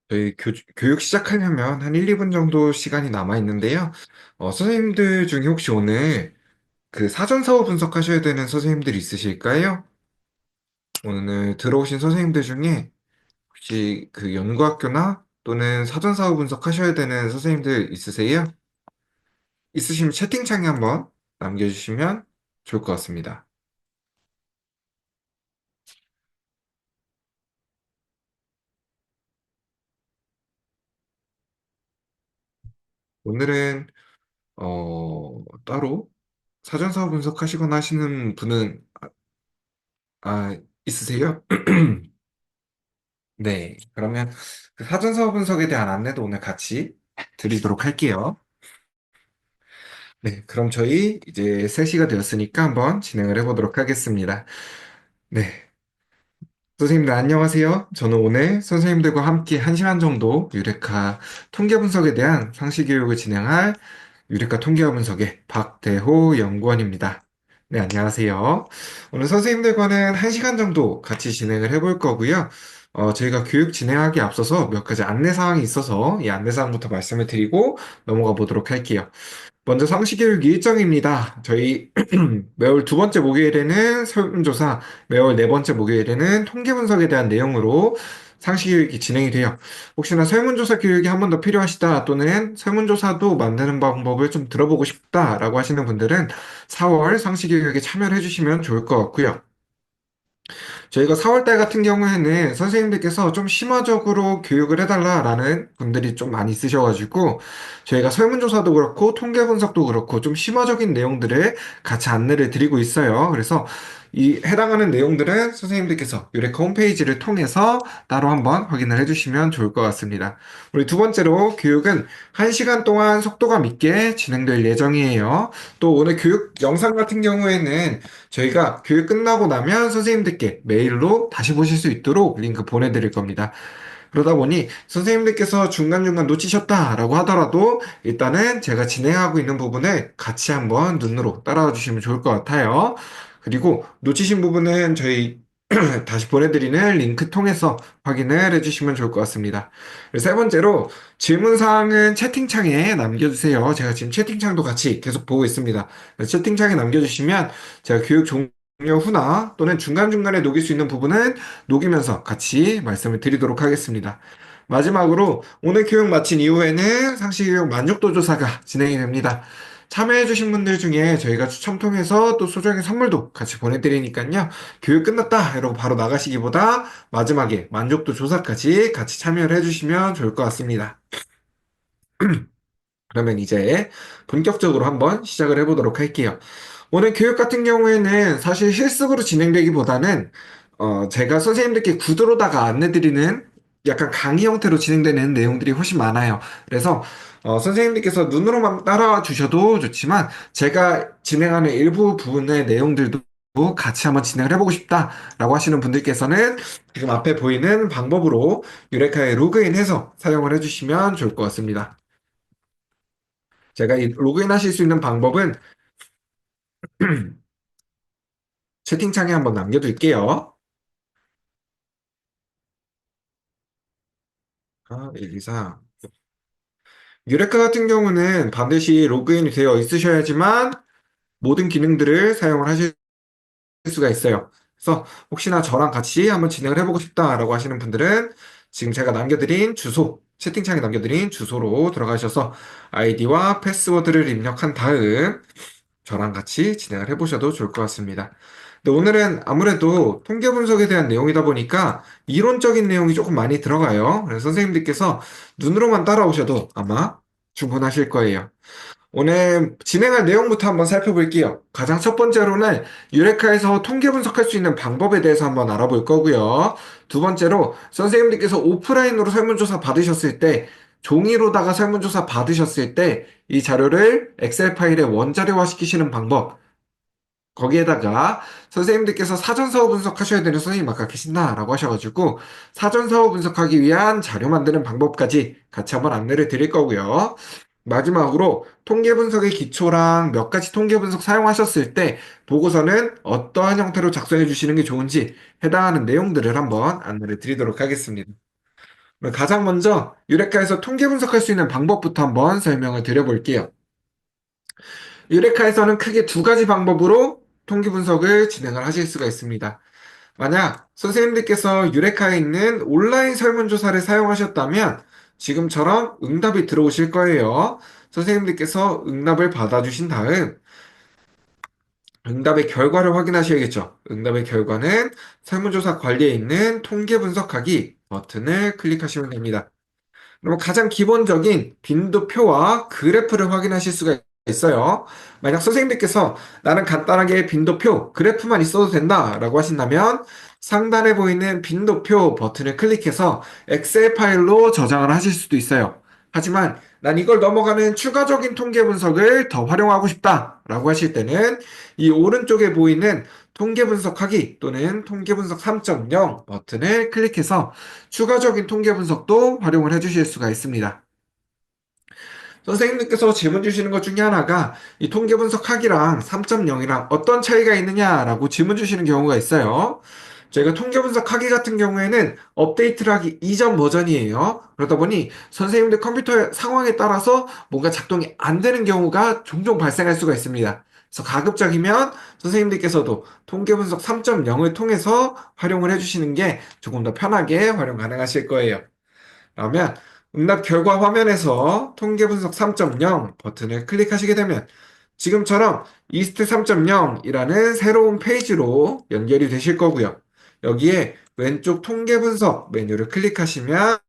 저희 교육 시작하려면 한 1, 2분 정도 시간이 남아 있는데요. 선생님들 중에 혹시 오늘 그 사전사후 분석하셔야 되는 선생님들 있으실까요? 오늘 들어오신 선생님들 중에 혹시 그 연구학교나 또는 사전사후 분석하셔야 되는 선생님들 있으세요? 있으시면 채팅창에 한번 남겨주시면 좋을 것 같습니다. 오늘은 따로 사전사후 분석하시거나 하시는 분은 있으세요? 네, 그러면 그 사전사후 분석에 대한 안내도 오늘 같이 드리도록 할게요. 네, 그럼 저희 이제 3시가 되었으니까 한번 진행을 해보도록 하겠습니다. 네, 선생님들 안녕하세요. 저는 오늘 선생님들과 함께 1시간 정도 유레카 통계 분석에 대한 상시 교육을 진행할 유레카 통계와 분석의 박대호 연구원입니다. 네, 안녕하세요. 오늘 선생님들과는 1시간 정도 같이 진행을 해볼 거고요. 저희가 교육 진행하기 앞서서 몇 가지 안내사항이 있어서 이 안내사항부터 말씀을 드리고 넘어가 보도록 할게요. 먼저 상시교육 일정입니다. 저희 매월 두 번째 목요일에는 설문조사, 매월 네 번째 목요일에는 통계 분석에 대한 내용으로 상시교육이 진행이 돼요. 혹시나 설문조사 교육이 한 번 더 필요하시다 또는 설문조사도 만드는 방법을 좀 들어보고 싶다라고 하시는 분들은 4월 상시교육에 참여를 해주시면 좋을 것 같고요. 저희가 4월달 같은 경우에는 선생님들께서 좀 심화적으로 교육을 해달라라는 분들이 좀 많이 있으셔가지고 저희가 설문조사도 그렇고 통계 분석도 그렇고 좀 심화적인 내용들을 같이 안내를 드리고 있어요. 그래서 이 해당하는 내용들은 선생님들께서 유레카 홈페이지를 통해서 따로 한번 확인을 해주시면 좋을 것 같습니다. 우리 두 번째로 교육은 1시간 동안 속도감 있게 진행될 예정이에요. 또 오늘 교육 영상 같은 경우에는 저희가 교육 끝나고 나면 선생님들께 메일로 다시 보실 수 있도록 링크 보내드릴 겁니다. 그러다 보니 선생님들께서 중간중간 놓치셨다라고 하더라도 일단은 제가 진행하고 있는 부분을 같이 한번 눈으로 따라와 주시면 좋을 것 같아요. 그리고 놓치신 부분은 저희 다시 보내드리는 링크 통해서 확인을 해주시면 좋을 것 같습니다. 그리고 세 번째로 질문사항은 채팅창에 남겨주세요. 제가 지금 채팅창도 같이 계속 보고 있습니다. 채팅창에 남겨주시면 제가 교육 종료 후나 또는 중간중간에 녹일 수 있는 부분은 녹이면서 같이 말씀을 드리도록 하겠습니다. 마지막으로 오늘 교육 마친 이후에는 상시교육 만족도 조사가 진행이 됩니다. 참여해주신 분들 중에 저희가 추첨 통해서 또 소정의 선물도 같이 보내드리니까요. 교육 끝났다 이러고 바로 나가시기보다 마지막에 만족도 조사까지 같이 참여를 해주시면 좋을 것 같습니다. 그러면 이제 본격적으로 한번 시작을 해보도록 할게요. 오늘 교육 같은 경우에는 사실 실습으로 진행되기보다는 제가 선생님들께 구두로다가 안내드리는 약간 강의 형태로 진행되는 내용들이 훨씬 많아요. 그래서 선생님들께서 눈으로만 따라와 주셔도 좋지만 제가 진행하는 일부 부분의 내용들도 같이 한번 진행을 해보고 싶다라고 하시는 분들께서는 지금 앞에 보이는 방법으로 유레카에 로그인해서 사용을 해주시면 좋을 것 같습니다. 제가 이 로그인 하실 수 있는 방법은 채팅창에 한번 남겨둘게요. 1, 2, 3. 유레카 같은 경우는 반드시 로그인이 되어 있으셔야지만 모든 기능들을 사용을 하실 수가 있어요. 그래서 혹시나 저랑 같이 한번 진행을 해보고 싶다라고 하시는 분들은 지금 제가 남겨드린 주소, 채팅창에 남겨드린 주소로 들어가셔서 아이디와 패스워드를 입력한 다음 저랑 같이 진행을 해보셔도 좋을 것 같습니다. 근데 오늘은 아무래도 통계 분석에 대한 내용이다 보니까 이론적인 내용이 조금 많이 들어가요. 그래서 선생님들께서 눈으로만 따라오셔도 아마 충분하실 거예요. 오늘 진행할 내용부터 한번 살펴볼게요. 가장 첫 번째로는 유레카에서 통계 분석할 수 있는 방법에 대해서 한번 알아볼 거고요. 두 번째로 선생님들께서 오프라인으로 설문조사 받으셨을 때, 종이로다가 설문조사 받으셨을 때 이 자료를 엑셀 파일에 원자료화 시키시는 방법, 거기에다가 선생님들께서 사전사후 분석하셔야 되는 선생님 아까 계신다라고 하셔가지고 사전사후 분석하기 위한 자료 만드는 방법까지 같이 한번 안내를 드릴 거고요. 마지막으로 통계 분석의 기초랑 몇 가지 통계 분석 사용하셨을 때 보고서는 어떠한 형태로 작성해 주시는 게 좋은지 해당하는 내용들을 한번 안내를 드리도록 하겠습니다. 그럼 가장 먼저 유레카에서 통계 분석할 수 있는 방법부터 한번 설명을 드려볼게요. 유레카에서는 크게 두 가지 방법으로 통계 분석을 진행을 하실 수가 있습니다. 만약 선생님들께서 유레카에 있는 온라인 설문조사를 사용하셨다면 지금처럼 응답이 들어오실 거예요. 선생님들께서 응답을 받아주신 다음 응답의 결과를 확인하셔야겠죠. 응답의 결과는 설문조사 관리에 있는 통계 분석하기 버튼을 클릭하시면 됩니다. 그럼 가장 기본적인 빈도표와 그래프를 확인하실 수가 있어요. 만약 선생님들께서 나는 간단하게 빈도표, 그래프만 있어도 된다라고 하신다면 상단에 보이는 빈도표 버튼을 클릭해서 엑셀 파일로 저장을 하실 수도 있어요. 하지만 난 이걸 넘어가는 추가적인 통계 분석을 더 활용하고 싶다라고 하실 때는 이 오른쪽에 보이는 통계 분석하기 또는 통계 분석 3.0 버튼을 클릭해서 추가적인 통계 분석도 활용을 해주실 수가 있습니다. 선생님들께서 질문 주시는 것 중에 하나가 이 통계 분석하기랑 3.0이랑 어떤 차이가 있느냐라고 질문 주시는 경우가 있어요. 저희가 통계 분석하기 같은 경우에는 업데이트를 하기 이전 버전이에요. 그러다 보니 선생님들 컴퓨터 상황에 따라서 뭔가 작동이 안 되는 경우가 종종 발생할 수가 있습니다. 그래서 가급적이면 선생님들께서도 통계 분석 3.0을 통해서 활용을 해주시는 게 조금 더 편하게 활용 가능하실 거예요. 그러면 응답 결과 화면에서 통계 분석 3.0 버튼을 클릭하시게 되면 지금처럼 이스트 3.0이라는 새로운 페이지로 연결이 되실 거고요. 여기에 왼쪽 통계 분석 메뉴를 클릭하시면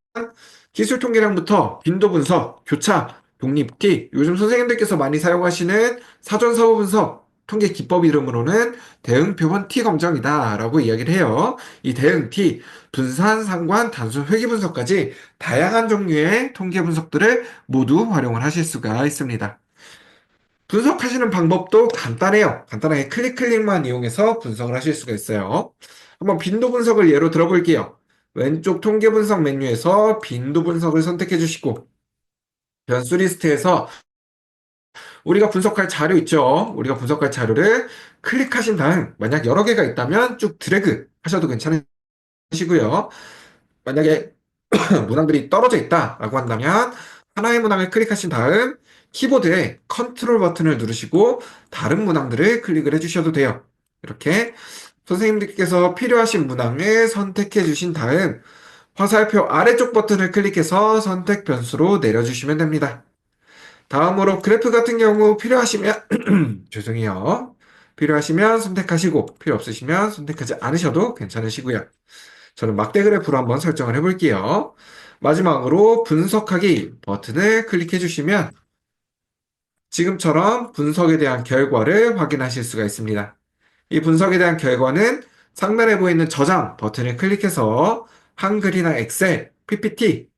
기술 통계량부터 빈도 분석, 교차, 독립T, 요즘 선생님들께서 많이 사용하시는 사전사후 분석, 통계 기법 이름으로는 대응 표본 T 검정이다라고 이야기를 해요. 이 대응 T, 분산, 상관, 단순, 회귀 분석까지 다양한 종류의 통계 분석들을 모두 활용을 하실 수가 있습니다. 분석하시는 방법도 간단해요. 간단하게 클릭만 이용해서 분석을 하실 수가 있어요. 한번 빈도 분석을 예로 들어볼게요. 왼쪽 통계 분석 메뉴에서 빈도 분석을 선택해 주시고 변수 리스트에서 우리가 분석할 자료 있죠. 우리가 분석할 자료를 클릭하신 다음 만약 여러 개가 있다면 쭉 드래그 하셔도 괜찮으시고요. 만약에 문항들이 떨어져 있다라고 한다면 하나의 문항을 클릭하신 다음 키보드에 컨트롤 버튼을 누르시고 다른 문항들을 클릭을 해주셔도 돼요. 이렇게 선생님들께서 필요하신 문항을 선택해 주신 다음 화살표 아래쪽 버튼을 클릭해서 선택 변수로 내려주시면 됩니다. 다음으로 그래프 같은 경우 필요하시면 죄송해요. 필요하시면 선택하시고 필요 없으시면 선택하지 않으셔도 괜찮으시고요. 저는 막대 그래프로 한번 설정을 해볼게요. 마지막으로 분석하기 버튼을 클릭해 주시면 지금처럼 분석에 대한 결과를 확인하실 수가 있습니다. 이 분석에 대한 결과는 상단에 보이는 저장 버튼을 클릭해서 한글이나 엑셀, PPT,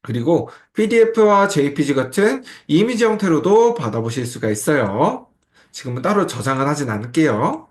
그리고 PDF와 JPG 같은 이미지 형태로도 받아보실 수가 있어요. 지금은 따로 저장을 하진 않을게요.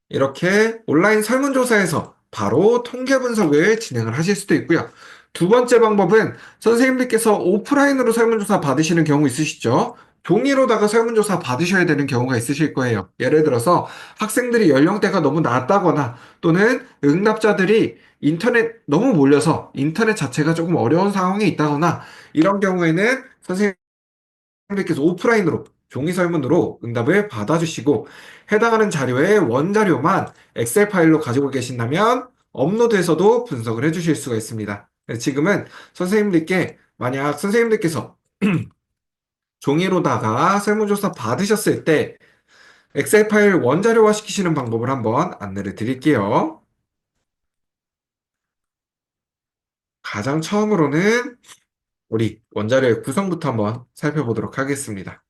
이렇게 온라인 설문조사에서 바로 통계 분석을 진행을 하실 수도 있고요. 두 번째 방법은 선생님들께서 오프라인으로 설문조사 받으시는 경우 있으시죠? 종이로다가 설문조사 받으셔야 되는 경우가 있으실 거예요. 예를 들어서 학생들이 연령대가 너무 낮다거나 또는 응답자들이 인터넷 너무 몰려서 인터넷 자체가 조금 어려운 상황에 있다거나 이런 경우에는 선생님들께서 오프라인으로 종이 설문으로 응답을 받아주시고 해당하는 자료의 원자료만 엑셀 파일로 가지고 계신다면 업로드해서도 분석을 해주실 수가 있습니다. 네, 지금은 선생님들께 만약 선생님들께서 종이로다가 설문조사 받으셨을 때 엑셀 파일 원자료화 시키시는 방법을 한번 안내를 드릴게요. 가장 처음으로는 우리 원자료의 구성부터 한번 살펴보도록 하겠습니다.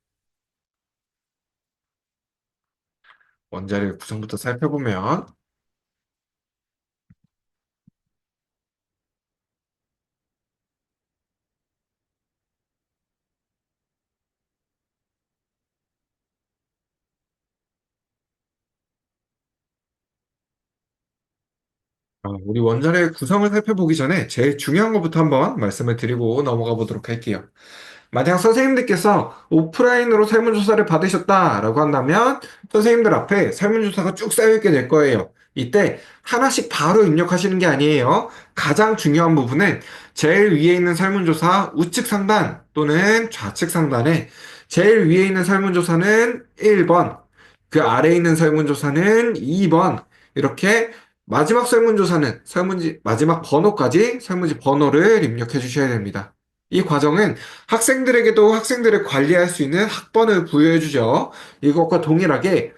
원자료의 구성부터 살펴보면 우리 원자료의 구성을 살펴보기 전에 제일 중요한 것부터 한번 말씀을 드리고 넘어가 보도록 할게요. 만약 선생님들께서 오프라인으로 설문조사를 받으셨다라고 한다면 선생님들 앞에 설문조사가 쭉 쌓여있게 될 거예요. 이때 하나씩 바로 입력하시는 게 아니에요. 가장 중요한 부분은 제일 위에 있는 설문조사 우측 상단 또는 좌측 상단에 제일 위에 있는 설문조사는 1번, 그 아래에 있는 설문조사는 2번, 이렇게 마지막 설문조사는 설문지 마지막 번호까지 설문지 번호를 입력해 주셔야 됩니다. 이 과정은 학생들에게도 학생들을 관리할 수 있는 학번을 부여해 주죠. 이것과 동일하게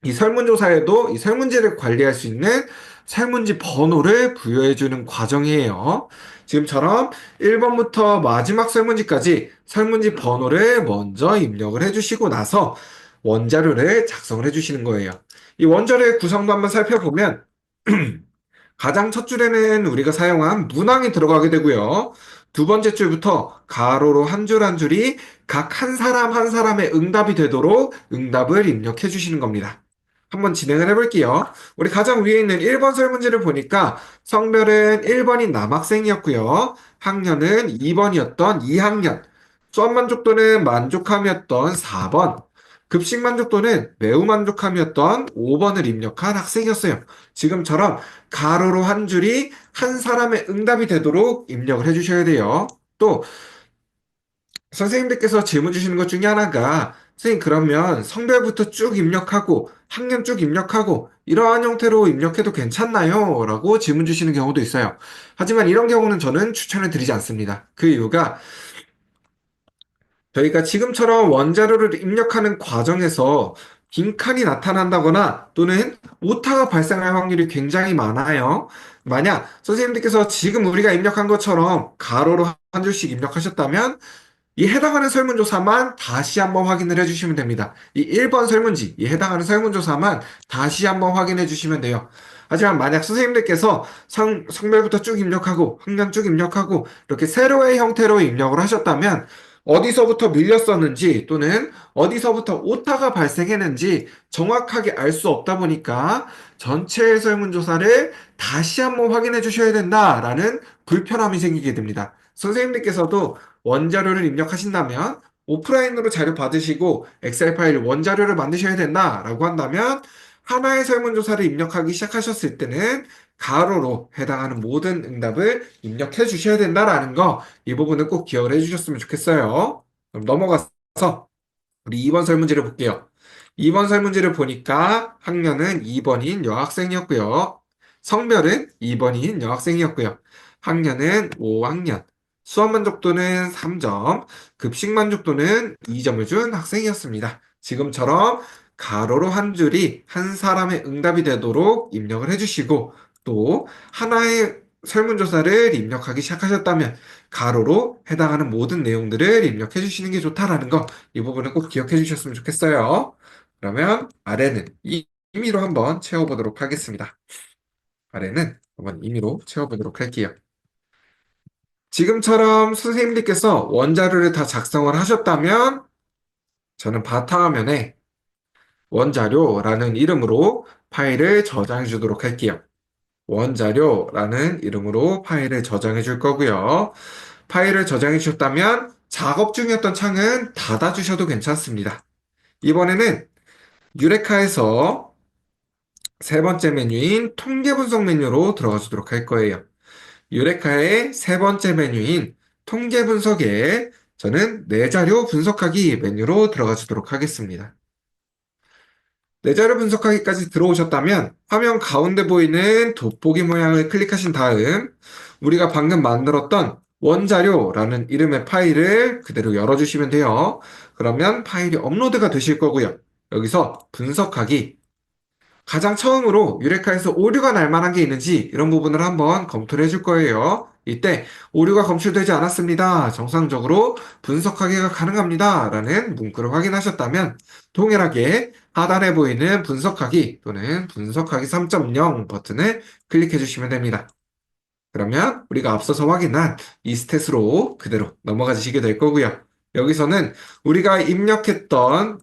이 설문조사에도 이 설문지를 관리할 수 있는 설문지 번호를 부여해 주는 과정이에요. 지금처럼 1번부터 마지막 설문지까지 설문지 번호를 먼저 입력을 해주시고 나서 원자료를 작성을 해주시는 거예요. 이 원자료의 구성도 한번 살펴보면 가장 첫 줄에는 우리가 사용한 문항이 들어가게 되고요. 두 번째 줄부터 가로로 한 줄 한 줄이 각 한 사람 한 사람의 응답이 되도록 응답을 입력해 주시는 겁니다. 한번 진행을 해볼게요. 우리 가장 위에 있는 1번 설문지를 보니까 성별은 1번인 남학생이었고요. 학년은 2번이었던 2학년. 수업 만족도는 만족함이었던 4번. 급식 만족도는 매우 만족함이었던 5번을 입력한 학생이었어요. 지금처럼 가로로 한 줄이 한 사람의 응답이 되도록 입력을 해주셔야 돼요. 또 선생님들께서 질문 주시는 것 중에 하나가 선생님 그러면 성별부터 쭉 입력하고 학년 쭉 입력하고 이러한 형태로 입력해도 괜찮나요? 라고 질문 주시는 경우도 있어요. 하지만 이런 경우는 저는 추천을 드리지 않습니다. 그 이유가 저희가 지금처럼 원자료를 입력하는 과정에서 빈칸이 나타난다거나 또는 오타가 발생할 확률이 굉장히 많아요. 만약 선생님들께서 지금 우리가 입력한 것처럼 가로로 한 줄씩 입력하셨다면 이 해당하는 설문조사만 다시 한번 확인을 해주시면 됩니다. 이 1번 설문지, 이 해당하는 설문조사만 다시 한번 확인해 주시면 돼요. 하지만 만약 선생님들께서 성별부터 쭉 입력하고 학년 쭉 입력하고 이렇게 세로의 형태로 입력을 하셨다면 어디서부터 밀렸었는지 또는 어디서부터 오타가 발생했는지 정확하게 알 수 없다 보니까 전체 설문조사를 다시 한번 확인해 주셔야 된다라는 불편함이 생기게 됩니다. 선생님들께서도 원자료를 입력하신다면 오프라인으로 자료 받으시고 엑셀 파일 원자료를 만드셔야 된다라고 한다면 하나의 설문조사를 입력하기 시작하셨을 때는 가로로 해당하는 모든 응답을 입력해 주셔야 된다라는 거, 이 부분은 꼭 기억을 해 주셨으면 좋겠어요. 그럼 넘어가서 우리 2번 설문지를 볼게요. 2번 설문지를 보니까 학년은 2번인 여학생이었고요. 성별은 2번인 여학생이었고요. 학년은 5학년. 수업 만족도는 3점, 급식 만족도는 2점을 준 학생이었습니다. 지금처럼 가로로 한 줄이 한 사람의 응답이 되도록 입력을 해주시고 또 하나의 설문조사를 입력하기 시작하셨다면 가로로 해당하는 모든 내용들을 입력해 주시는 게 좋다라는 거, 이 부분은 꼭 기억해 주셨으면 좋겠어요. 그러면 아래는 임의로 한번 채워보도록 하겠습니다. 아래는 한번 임의로 채워보도록 할게요. 지금처럼 선생님들께서 원자료를 다 작성을 하셨다면 저는 바탕화면에 원자료라는 이름으로 파일을 저장해 주도록 할게요. 원자료라는 이름으로 파일을 저장해 줄 거고요. 파일을 저장해 주셨다면 작업 중이었던 창은 닫아 주셔도 괜찮습니다. 이번에는 유레카에서 세 번째 메뉴인 통계 분석 메뉴로 들어가 주도록 할 거예요. 유레카의 세 번째 메뉴인 통계 분석에 저는 내 자료 분석하기 메뉴로 들어가 주도록 하겠습니다. 내 자료 분석하기까지 들어오셨다면 화면 가운데 보이는 돋보기 모양을 클릭하신 다음 우리가 방금 만들었던 원자료라는 이름의 파일을 그대로 열어주시면 돼요. 그러면 파일이 업로드가 되실 거고요. 여기서 분석하기, 가장 처음으로 유레카에서 오류가 날 만한 게 있는지 이런 부분을 한번 검토를 해줄 거예요. 이때 오류가 검출되지 않았습니다. 정상적으로 분석하기가 가능합니다. 라는 문구를 확인하셨다면 동일하게 하단에 보이는 분석하기 또는 분석하기 3.0 버튼을 클릭해 주시면 됩니다. 그러면 우리가 앞서서 확인한 이 스탯으로 그대로 넘어가 주시게 될 거고요. 여기서는 우리가 입력했던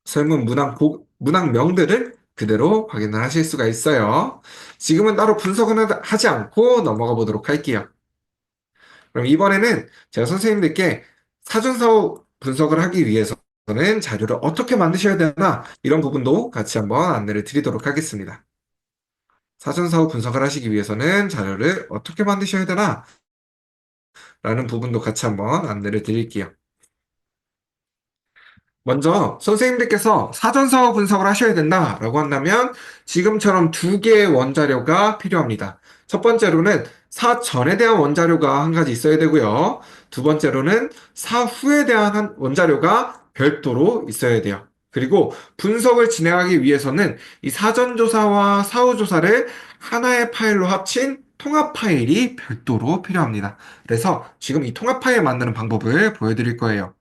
설문 문항명들을 그대로 확인을 하실 수가 있어요. 지금은 따로 분석은 하지 않고 넘어가 보도록 할게요. 그럼 이번에는 제가 선생님들께 사전사후 분석을 하기 위해서는 자료를 어떻게 만드셔야 되나 이런 부분도 같이 한번 안내를 드리도록 하겠습니다. 사전사후 분석을 하시기 위해서는 자료를 어떻게 만드셔야 되나 라는 부분도 같이 한번 안내를 드릴게요. 먼저 선생님들께서 사전사후 분석을 하셔야 된다라고 한다면 지금처럼 두 개의 원자료가 필요합니다. 첫 번째로는 사전에 대한 원자료가 한 가지 있어야 되고요. 두 번째로는 사후에 대한 원자료가 별도로 있어야 돼요. 그리고 분석을 진행하기 위해서는 이 사전조사와 사후조사를 하나의 파일로 합친 통합 파일이 별도로 필요합니다. 그래서 지금 이 통합 파일 만드는 방법을 보여드릴 거예요.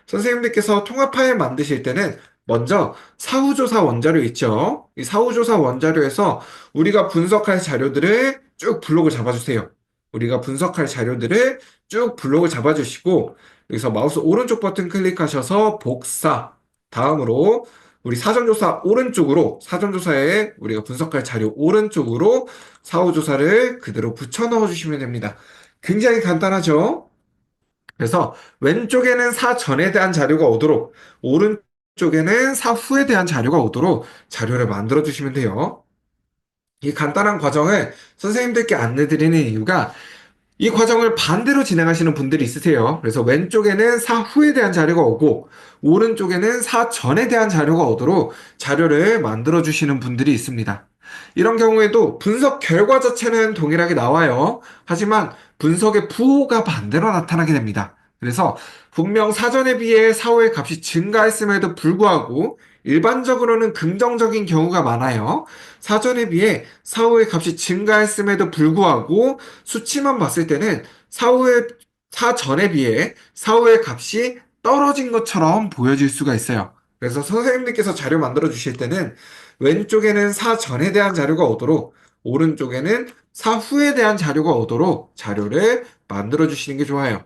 선생님들께서 통합 파일 만드실 때는 먼저 사후조사 원자료 있죠? 이 사후조사 원자료에서 우리가 분석할 자료들을 쭉 블록을 잡아주세요. 우리가 분석할 자료들을 쭉 블록을 잡아주시고 여기서 마우스 오른쪽 버튼 클릭하셔서 복사 다음으로 우리 사전조사 오른쪽으로 사전조사에 우리가 분석할 자료 오른쪽으로 사후조사를 그대로 붙여 넣어 주시면 됩니다. 굉장히 간단하죠? 그래서 왼쪽에는 사전에 대한 자료가 오도록 오른쪽에는 사후에 대한 자료가 오도록 자료를 만들어 주시면 돼요. 이 간단한 과정을 선생님들께 안내 드리는 이유가 이 과정을 반대로 진행하시는 분들이 있으세요. 그래서 왼쪽에는 사후에 대한 자료가 오고 오른쪽에는 사전에 대한 자료가 오도록 자료를 만들어 주시는 분들이 있습니다. 이런 경우에도 분석 결과 자체는 동일하게 나와요. 하지만 분석의 부호가 반대로 나타나게 됩니다. 그래서 분명 사전에 비해 사후의 값이 증가했음에도 불구하고 일반적으로는 긍정적인 경우가 많아요. 사전에 비해 사후의 값이 증가했음에도 불구하고 수치만 봤을 때는 사전에 비해 사후의 값이 떨어진 것처럼 보여질 수가 있어요. 그래서 선생님들께서 자료 만들어 주실 때는 왼쪽에는 사전에 대한 자료가 오도록 오른쪽에는 사후에 대한 자료가 오도록 자료를 만들어 주시는 게 좋아요.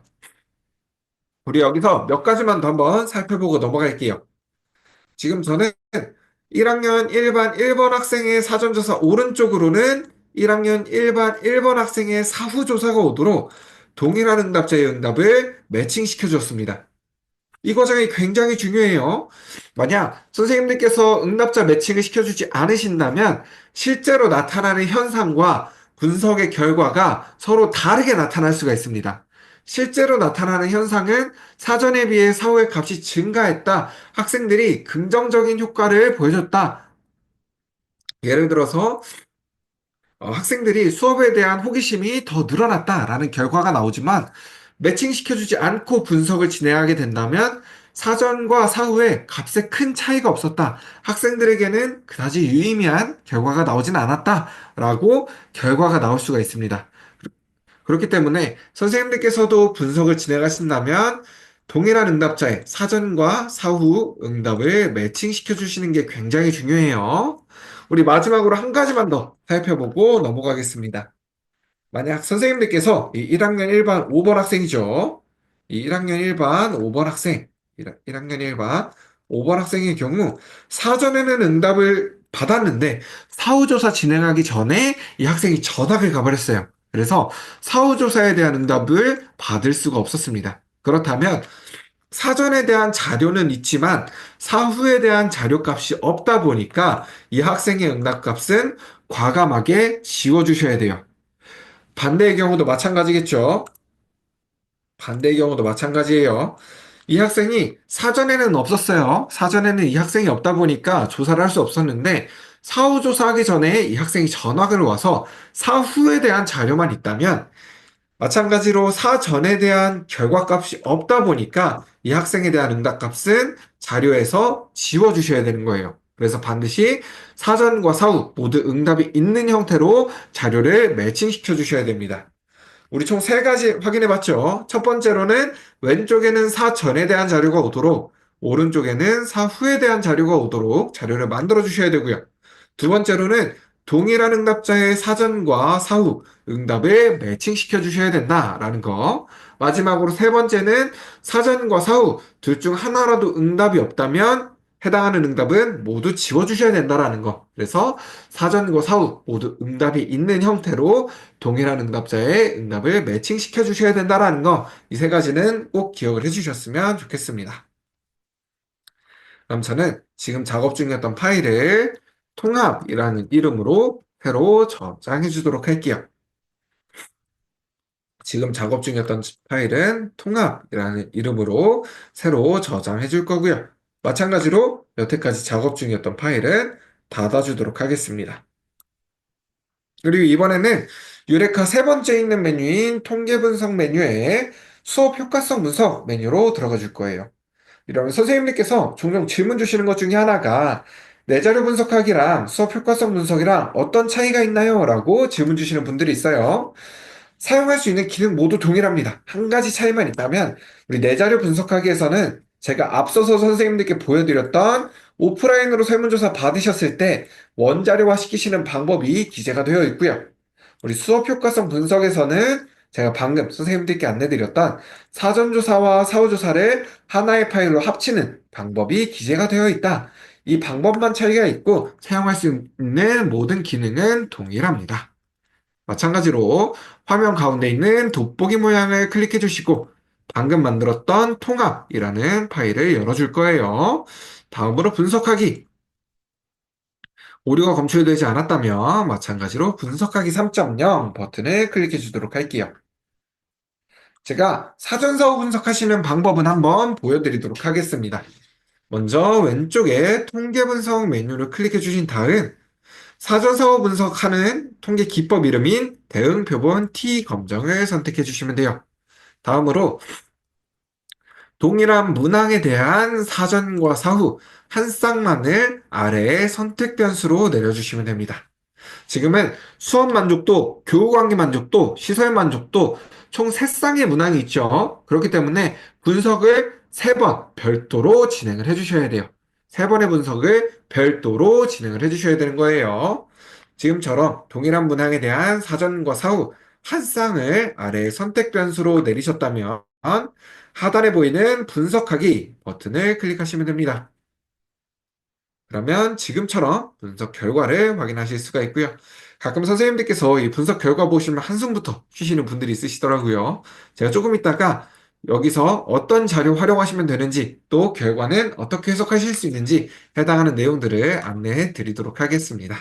우리 여기서 몇 가지만 더 한번 살펴보고 넘어갈게요. 지금 저는 1학년 1반 1번 학생의 사전조사 오른쪽으로는 1학년 1반 1번 학생의 사후조사가 오도록 동일한 응답자의 응답을 매칭시켜 줬습니다. 이 과정이 굉장히 중요해요. 만약 선생님들께서 응답자 매칭을 시켜주지 않으신다면 실제로 나타나는 현상과 분석의 결과가 서로 다르게 나타날 수가 있습니다. 실제로 나타나는 현상은 사전에 비해 사후의 값이 증가했다. 학생들이 긍정적인 효과를 보여줬다. 예를 들어서 학생들이 수업에 대한 호기심이 더 늘어났다라는 결과가 나오지만 매칭시켜주지 않고 분석을 진행하게 된다면 사전과 사후에 값에 큰 차이가 없었다. 학생들에게는 그다지 유의미한 결과가 나오진 않았다라고 결과가 나올 수가 있습니다. 그렇기 때문에 선생님들께서도 분석을 진행하신다면 동일한 응답자의 사전과 사후 응답을 매칭시켜 주시는 게 굉장히 중요해요. 우리 마지막으로 한 가지만 더 살펴보고 넘어가겠습니다. 만약 선생님들께서 이 1학년 1반 5번 학생이죠. 이 1학년 1반 5번 학생, 1학년 1반 5번 학생의 경우 사전에는 응답을 받았는데 사후조사 진행하기 전에 이 학생이 전학을 가버렸어요. 그래서 사후조사에 대한 응답을 받을 수가 없었습니다. 그렇다면 사전에 대한 자료는 있지만 사후에 대한 자료값이 없다 보니까 이 학생의 응답값은 과감하게 지워주셔야 돼요. 반대의 경우도 마찬가지겠죠. 반대의 경우도 마찬가지예요. 이 학생이 사전에는 없었어요. 사전에는 이 학생이 없다 보니까 조사를 할 수 없었는데 사후 조사하기 전에 이 학생이 전학을 와서 사후에 대한 자료만 있다면 마찬가지로 사전에 대한 결과값이 없다 보니까 이 학생에 대한 응답값은 자료에서 지워주셔야 되는 거예요. 그래서 반드시 사전과 사후 모두 응답이 있는 형태로 자료를 매칭시켜 주셔야 됩니다. 우리 총 세 가지 확인해 봤죠? 첫 번째로는 왼쪽에는 사전에 대한 자료가 오도록, 오른쪽에는 사후에 대한 자료가 오도록 자료를 만들어 주셔야 되고요. 두 번째로는 동일한 응답자의 사전과 사후 응답을 매칭시켜 주셔야 된다라는 거. 마지막으로 세 번째는 사전과 사후 둘 중 하나라도 응답이 없다면 해당하는 응답은 모두 지워주셔야 된다라는 거. 그래서 사전과 사후 모두 응답이 있는 형태로 동일한 응답자의 응답을 매칭시켜 주셔야 된다라는 거. 이 세 가지는 꼭 기억을 해주셨으면 좋겠습니다. 그럼 저는 지금 작업 중이었던 파일을 통합이라는 이름으로 새로 저장해 주도록 할게요. 지금 작업 중이었던 파일은 통합이라는 이름으로 새로 저장해 줄 거고요. 마찬가지로 여태까지 작업 중이었던 파일은 닫아주도록 하겠습니다. 그리고 이번에는 유레카 세 번째 있는 메뉴인 통계 분석 메뉴에 수업 효과성 분석 메뉴로 들어가 줄 거예요. 이러면 선생님들께서 종종 질문 주시는 것 중에 하나가 내 자료 분석하기랑 수업 효과성 분석이랑 어떤 차이가 있나요? 라고 질문 주시는 분들이 있어요. 사용할 수 있는 기능 모두 동일합니다. 한 가지 차이만 있다면 우리 내 자료 분석하기에서는 제가 앞서서 선생님들께 보여드렸던 오프라인으로 설문조사 받으셨을 때 원자료화 시키시는 방법이 기재가 되어 있고요. 우리 수업 효과성 분석에서는 제가 방금 선생님들께 안내드렸던 사전조사와 사후조사를 하나의 파일로 합치는 방법이 기재가 되어 있다. 이 방법만 차이가 있고 사용할 수 있는 모든 기능은 동일합니다. 마찬가지로 화면 가운데 있는 돋보기 모양을 클릭해 주시고 방금 만들었던 통합이라는 파일을 열어줄 거예요. 다음으로 분석하기. 오류가 검출되지 않았다면 마찬가지로 분석하기 3.0 버튼을 클릭해 주도록 할게요. 제가 사전사후 분석하시는 방법은 한번 보여드리도록 하겠습니다. 먼저 왼쪽에 통계 분석 메뉴를 클릭해 주신 다음 사전사후 분석하는 통계 기법 이름인 대응 표본 T 검정을 선택해 주시면 돼요. 다음으로 동일한 문항에 대한 사전과 사후 한 쌍만을 아래에 선택 변수로 내려주시면 됩니다. 지금은 수업 만족도, 교우 관계 만족도, 시설 만족도 총 3쌍의 문항이 있죠. 그렇기 때문에 분석을 3번 별도로 진행을 해주셔야 돼요. 3번의 분석을 별도로 진행을 해주셔야 되는 거예요. 지금처럼 동일한 문항에 대한 사전과 사후 한 쌍을 아래 선택 변수로 내리셨다면 하단에 보이는 분석하기 버튼을 클릭하시면 됩니다. 그러면 지금처럼 분석 결과를 확인하실 수가 있고요. 가끔 선생님들께서 이 분석 결과 보시면 한숨부터 쉬시는 분들이 있으시더라고요. 제가 조금 있다가 여기서 어떤 자료 활용하시면 되는지 또 결과는 어떻게 해석하실 수 있는지 해당하는 내용들을 안내해 드리도록 하겠습니다.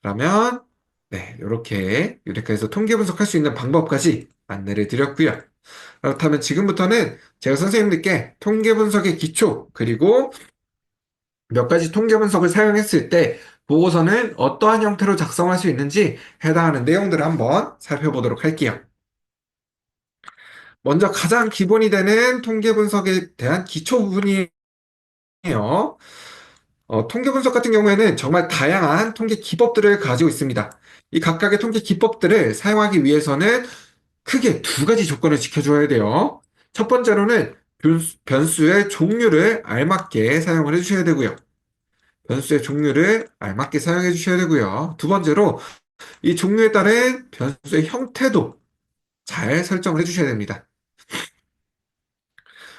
그러면 네, 이렇게 유레카에서 통계 분석할 수 있는 방법까지 안내를 드렸고요. 그렇다면 지금부터는 제가 선생님들께 통계 분석의 기초 그리고 몇 가지 통계 분석을 사용했을 때 보고서는 어떠한 형태로 작성할 수 있는지 해당하는 내용들을 한번 살펴보도록 할게요. 먼저 가장 기본이 되는 통계 분석에 대한 기초 부분이에요. 통계 분석 같은 경우에는 정말 다양한 통계 기법들을 가지고 있습니다. 이 각각의 통계 기법들을 사용하기 위해서는 크게 두 가지 조건을 지켜줘야 돼요. 첫 번째로는 변수의 종류를 알맞게 사용을 해주셔야 되고요. 변수의 종류를 알맞게 사용해 주셔야 되고요. 두 번째로 이 종류에 따른 변수의 형태도 잘 설정을 해 주셔야 됩니다.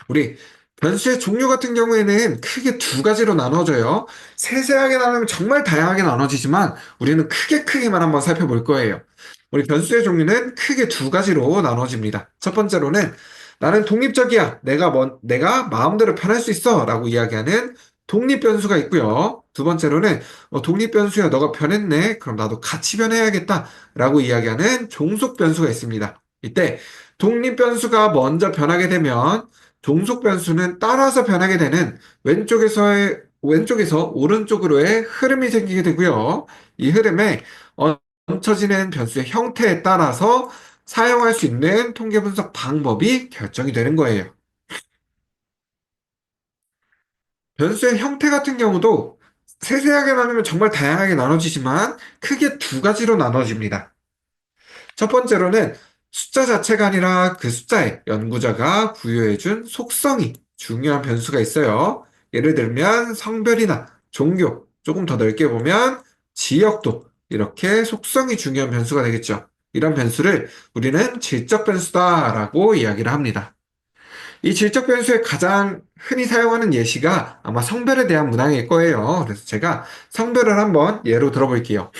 우리 변수의 종류 같은 경우에는 크게 두 가지로 나눠져요. 세세하게 나누면 정말 다양하게 나눠지지만 우리는 크게만 한번 살펴볼 거예요. 우리 변수의 종류는 크게 두 가지로 나눠집니다. 첫 번째로는 나는 독립적이야. 내가 마음대로 변할 수 있어. 라고 이야기하는 독립변수가 있고요. 두 번째로는 독립변수야. 너가 변했네. 그럼 나도 같이 변해야겠다. 라고 이야기하는 종속변수가 있습니다. 이때 독립 변수가 먼저 변하게 되면 종속 변수는 따라서 변하게 되는 왼쪽에서 오른쪽으로의 흐름이 생기게 되고요. 이 흐름에 얹혀지는 변수의 형태에 따라서 사용할 수 있는 통계 분석 방법이 결정이 되는 거예요. 변수의 형태 같은 경우도 세세하게 나누면 정말 다양하게 나눠지지만 크게 두 가지로 나눠집니다. 첫 번째로는 숫자 자체가 아니라 그 숫자에 연구자가 부여해준 속성이 중요한 변수가 있어요. 예를 들면 성별이나 종교, 조금 더 넓게 보면 지역도, 이렇게 속성이 중요한 변수가 되겠죠. 이런 변수를 우리는 질적 변수다라고 이야기를 합니다. 이 질적 변수에 가장 흔히 사용하는 예시가 아마 성별에 대한 문항일 거예요. 그래서 제가 성별을 한번 예로 들어볼게요.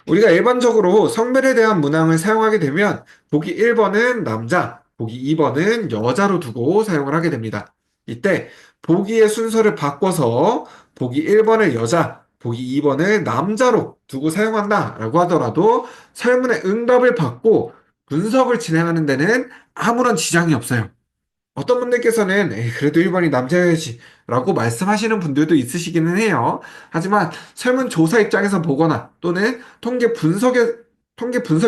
우리가 일반적으로 성별에 대한 문항을 사용하게 되면 보기 1번은 남자, 보기 2번은 여자로 두고 사용을 하게 됩니다. 이때 보기의 순서를 바꿔서 보기 1번을 여자, 보기 2번을 남자로 두고 사용한다라고 하더라도 설문의 응답을 받고 분석을 진행하는 데는 아무런 지장이 없어요. 어떤 분들께서는 에이, 그래도 1번이 남자여야지 라고 말씀하시는 분들도 있으시기는 해요. 하지만 설문조사 입장에서 보거나 또는 통계 분석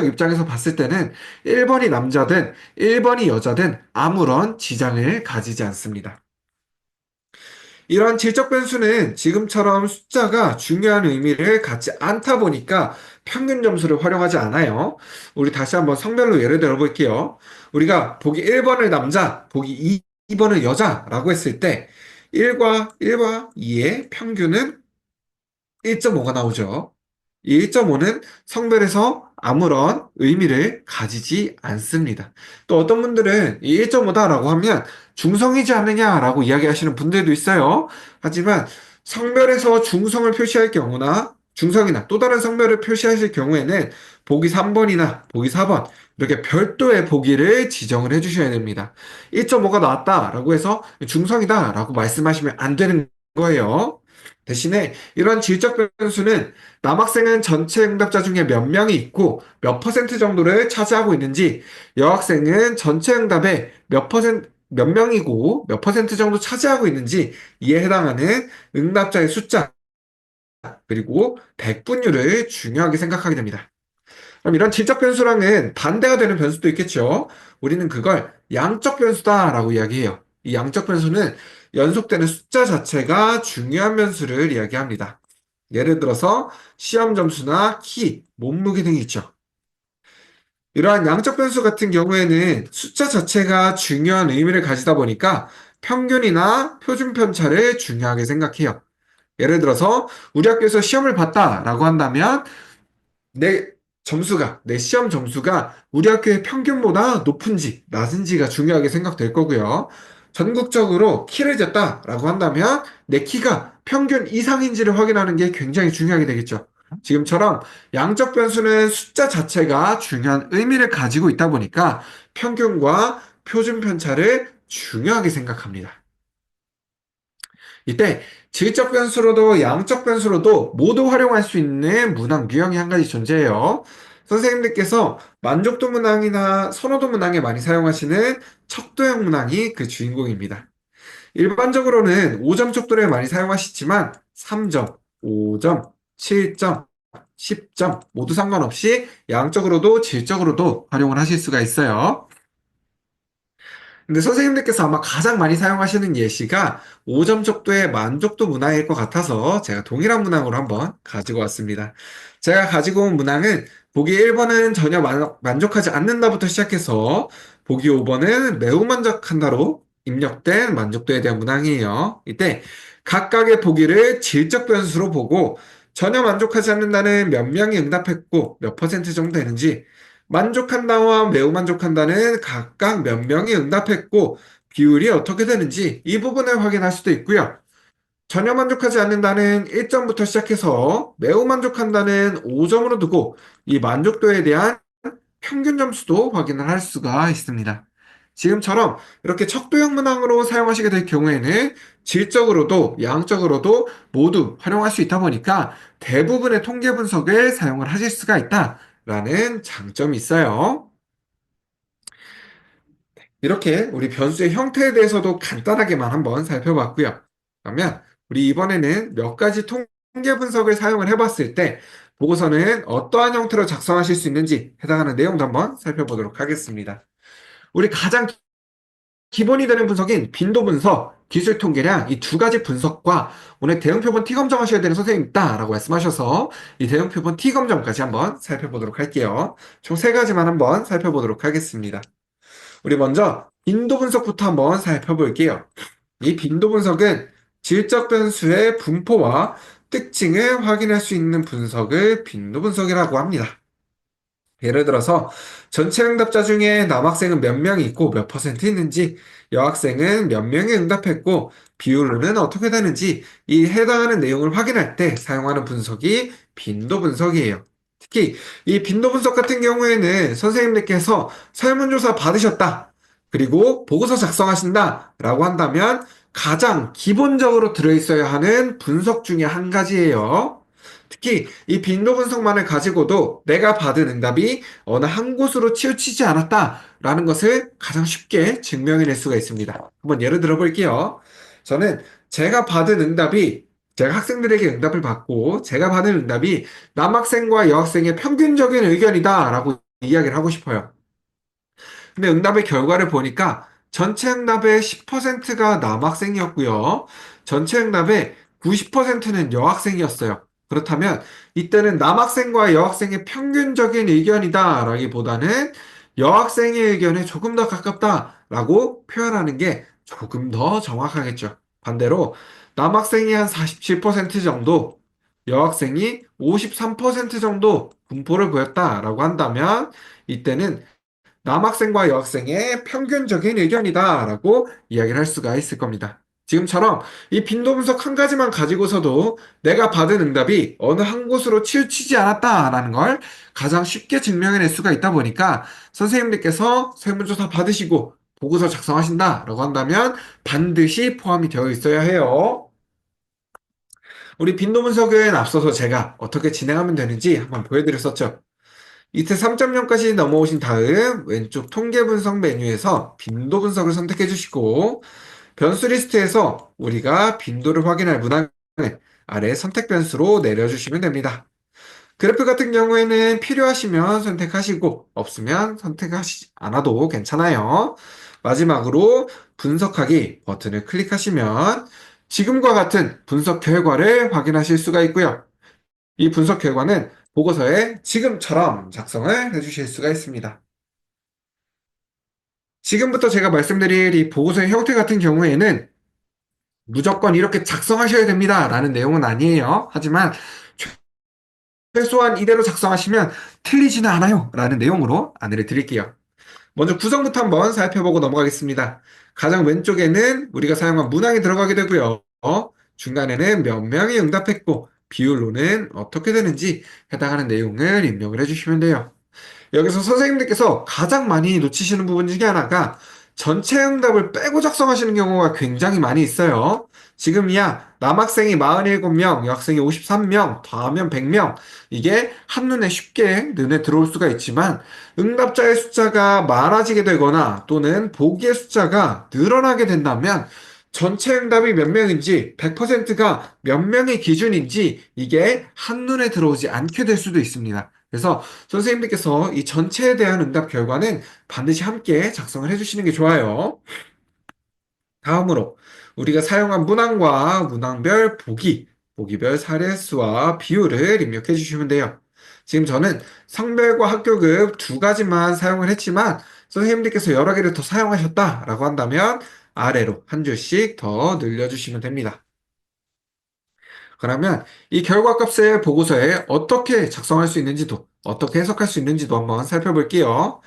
입장에서 봤을 때는 1번이 남자든 1번이 여자든 아무런 지장을 가지지 않습니다. 이런 질적 변수는 지금처럼 숫자가 중요한 의미를 갖지 않다 보니까 평균 점수를 활용하지 않아요. 우리 다시 한번 성별로 예를 들어 볼게요. 우리가 보기 1번을 남자, 보기 2번을 여자라고 했을 때 1과 2의 평균은 1.5가 나오죠. 이 1.5는 성별에서 아무런 의미를 가지지 않습니다. 또 어떤 분들은 이 1.5다라고 하면 중성이지 않느냐라고 이야기하시는 분들도 있어요. 하지만 성별에서 중성을 표시할 경우나 중성이나 또 다른 성별을 표시하실 경우에는 보기 3번이나 보기 4번 이렇게 별도의 보기를 지정을 해주셔야 됩니다. 1.5가 나왔다라고 해서 중성이다라고 말씀하시면 안 되는 거예요. 대신에 이런 질적 변수는 남학생은 전체 응답자 중에 몇 명이 있고 몇 퍼센트 정도를 차지하고 있는지, 여학생은 전체 응답의 몇 명이고 몇 퍼센트 정도 차지하고 있는지 이에 해당하는 응답자의 숫자, 그리고 백분율을 중요하게 생각하게 됩니다. 그럼 이런 질적 변수랑은 반대가 되는 변수도 있겠죠. 우리는 그걸 양적 변수다라고 이야기해요. 이 양적 변수는 연속되는 숫자 자체가 중요한 변수를 이야기합니다. 예를 들어서 시험 점수나 키, 몸무게 등이 있죠. 이러한 양적 변수 같은 경우에는 숫자 자체가 중요한 의미를 가지다 보니까 평균이나 표준 편차를 중요하게 생각해요. 예를 들어서 우리 학교에서 시험을 봤다라고 한다면 내 내 시험 점수가 우리 학교의 평균보다 높은지, 낮은지가 중요하게 생각될 거고요. 전국적으로 키를 쟀다라고 한다면 내 키가 평균 이상인지를 확인하는 게 굉장히 중요하게 되겠죠. 지금처럼 양적 변수는 숫자 자체가 중요한 의미를 가지고 있다 보니까 평균과 표준 편차를 중요하게 생각합니다. 이때 질적 변수로도 양적 변수로도 모두 활용할 수 있는 문항 유형이 한 가지 존재해요. 선생님들께서 만족도 문항이나 선호도 문항에 많이 사용하시는 척도형 문항이 그 주인공입니다. 일반적으로는 5점 척도를 많이 사용하시지만 3점, 5점, 7점, 10점 모두 상관없이 양적으로도 질적으로도 활용을 하실 수가 있어요. 근데 선생님들께서 아마 가장 많이 사용하시는 예시가 5점 척도의 만족도 문항일 것 같아서 제가 동일한 문항으로 한번 가지고 왔습니다. 제가 가지고 온 문항은 보기 1번은 전혀 만족하지 않는다부터 시작해서 보기 5번은 매우 만족한다로 입력된 만족도에 대한 문항이에요. 이때 각각의 보기를 질적 변수로 보고 전혀 만족하지 않는다는 몇 명이 응답했고 몇 퍼센트 정도 되는지, 만족한다와 매우 만족한다는 각각 몇 명이 응답했고 비율이 어떻게 되는지 이 부분을 확인할 수도 있고요. 전혀 만족하지 않는다는 1점부터 시작해서 매우 만족한다는 5점으로 두고 이 만족도에 대한 평균 점수도 확인을 할 수가 있습니다. 지금처럼 이렇게 척도형 문항으로 사용하시게 될 경우에는 질적으로도 양적으로도 모두 활용할 수 있다 보니까 대부분의 통계 분석을 사용을 하실 수가 있다라는 장점이 있어요. 이렇게 우리 변수의 형태에 대해서도 간단하게만 한번 살펴봤고요. 그러면 우리 이번에는 몇 가지 통계 분석을 사용을 해봤을 때 보고서는 어떠한 형태로 작성하실 수 있는지 해당하는 내용도 한번 살펴보도록 하겠습니다. 우리 가장 기본이 되는 분석인 빈도 분석, 기술 통계량 이 두 가지 분석과 오늘 대응 표본 T 검정하셔야 되는 선생님 있다라고 말씀하셔서 이 대응 표본 T 검정까지 한번 살펴보도록 할게요. 총 세 가지만 한번 살펴보도록 하겠습니다. 우리 먼저 빈도 분석부터 한번 살펴볼게요. 이 빈도 분석은 질적 변수의 분포와 특징을 확인할 수 있는 분석을 빈도 분석이라고 합니다. 예를 들어서 전체 응답자 중에 남학생은 몇 명이 있고 몇 퍼센트 있는지, 여학생은 몇 명이 응답했고 비율로는 어떻게 되는지 이 해당하는 내용을 확인할 때 사용하는 분석이 빈도 분석이에요. 특히 이 빈도 분석 같은 경우에는 선생님들께서 설문조사 받으셨다. 그리고 보고서 작성하신다. 라고 한다면 가장 기본적으로 들어있어야 하는 분석 중에 한 가지예요. 특히 이 빈도 분석만을 가지고도 내가 받은 응답이 어느 한 곳으로 치우치지 않았다라는 것을 가장 쉽게 증명해낼 수가 있습니다. 한번 예를 들어 볼게요. 저는 제가 받은 응답이 제가 학생들에게 응답을 받고 제가 받은 응답이 남학생과 여학생의 평균적인 의견이다라고 이야기를 하고 싶어요. 근데 응답의 결과를 보니까 전체 응답의 10%가 남학생이었고요. 전체 응답의 90%는 여학생이었어요. 그렇다면 이때는 남학생과 여학생의 평균적인 의견이다 라기보다는 여학생의 의견에 조금 더 가깝다라고 표현하는 게 조금 더 정확하겠죠. 반대로 남학생이 한 47% 정도, 여학생이 53% 정도 분포를 보였다라고 한다면 이때는 남학생과 여학생의 평균적인 의견이다라고 이야기를 할 수가 있을 겁니다. 지금처럼 이 빈도 분석 한 가지만 가지고서도 내가 받은 응답이 어느 한 곳으로 치우치지 않았다라는 걸 가장 쉽게 증명해낼 수가 있다 보니까 선생님들께서 설문조사 받으시고 보고서 작성하신다라고 한다면 반드시 포함이 되어 있어야 해요. 우리 빈도 분석은 앞서서 제가 어떻게 진행하면 되는지 한번 보여드렸었죠. 이트 3.0까지 넘어오신 다음 왼쪽 통계 분석 메뉴에서 빈도 분석을 선택해 주시고 변수 리스트에서 우리가 빈도를 확인할 문항을 아래 선택 변수로 내려주시면 됩니다. 그래프 같은 경우에는 필요하시면 선택하시고 없으면 선택하시지 않아도 괜찮아요. 마지막으로 분석하기 버튼을 클릭하시면 지금과 같은 분석 결과를 확인하실 수가 있고요. 이 분석 결과는 보고서에 지금처럼 작성을 해주실 수가 있습니다. 지금부터 제가 말씀드릴 이 보고서의 형태 같은 경우에는 무조건 이렇게 작성하셔야 됩니다. 라는 내용은 아니에요. 하지만 최소한 이대로 작성하시면 틀리지는 않아요. 라는 내용으로 안내를 드릴게요. 먼저 구성부터 한번 살펴보고 넘어가겠습니다. 가장 왼쪽에는 우리가 사용한 문항이 들어가게 되고요. 중간에는 몇 명이 응답했고 비율로는 어떻게 되는지 해당하는 내용을 입력을 해주시면 돼요. 여기서 선생님들께서 가장 많이 놓치시는 부분 중에 하나가 전체 응답을 빼고 작성하시는 경우가 굉장히 많이 있어요. 지금이야 남학생이 47명, 여학생이 53명, 더하면 100명. 이게 한눈에 쉽게 눈에 들어올 수가 있지만 응답자의 숫자가 많아지게 되거나 또는 보기의 숫자가 늘어나게 된다면 전체 응답이 몇 명인지 100%가 몇 명의 기준인지 이게 한눈에 들어오지 않게 될 수도 있습니다. 그래서 선생님들께서 이 전체에 대한 응답 결과는 반드시 함께 작성을 해주시는 게 좋아요. 다음으로 우리가 사용한 문항과 문항별 보기, 보기별 사례수와 비율을 입력해 주시면 돼요. 지금 저는 성별과 학교급 두 가지만 사용을 했지만 선생님들께서 여러 개를 더 사용하셨다라고 한다면 아래로 한 줄씩 더 늘려주시면 됩니다. 그러면 이 결과값을 보고서에 어떻게 작성할 수 있는지도, 어떻게 해석할 수 있는지도 한번 살펴볼게요.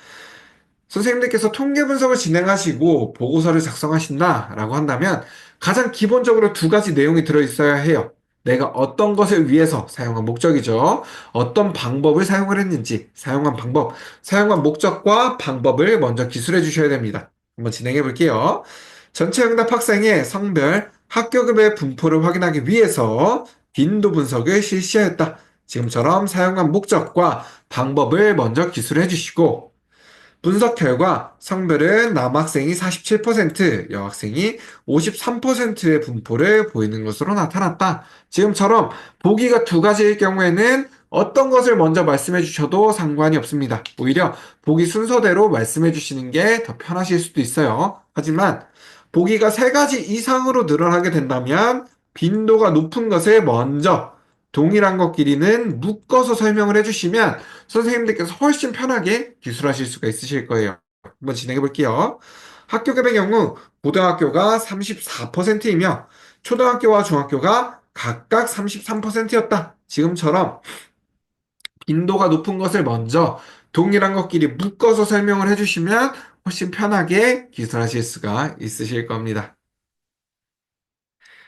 선생님들께서 통계 분석을 진행하시고 보고서를 작성하신다라고 한다면 가장 기본적으로 두 가지 내용이 들어있어야 해요. 내가 어떤 것을 위해서 사용한 목적이죠. 어떤 방법을 사용을 했는지, 사용한 방법, 사용한 목적과 방법을 먼저 기술해 주셔야 됩니다. 한번 진행해 볼게요. 전체 응답 학생의 성별, 학교급의 분포를 확인하기 위해서 빈도 분석을 실시하였다. 지금처럼 사용한 목적과 방법을 먼저 기술해 주시고 분석 결과 성별은 남학생이 47%, 여학생이 53%의 분포를 보이는 것으로 나타났다. 지금처럼 보기가 두 가지일 경우에는 어떤 것을 먼저 말씀해 주셔도 상관이 없습니다. 오히려 보기 순서대로 말씀해 주시는 게 더 편하실 수도 있어요. 하지만 보기가 세 가지 이상으로 늘어나게 된다면 빈도가 높은 것을 먼저 동일한 것끼리는 묶어서 설명을 해주시면 선생님들께서 훨씬 편하게 기술하실 수가 있으실 거예요. 한번 진행해 볼게요. 학교급의 경우 고등학교가 34%이며 초등학교와 중학교가 각각 33%였다. 지금처럼 빈도가 높은 것을 먼저 동일한 것끼리 묶어서 설명을 해주시면 훨씬 편하게 기술하실 수가 있으실 겁니다.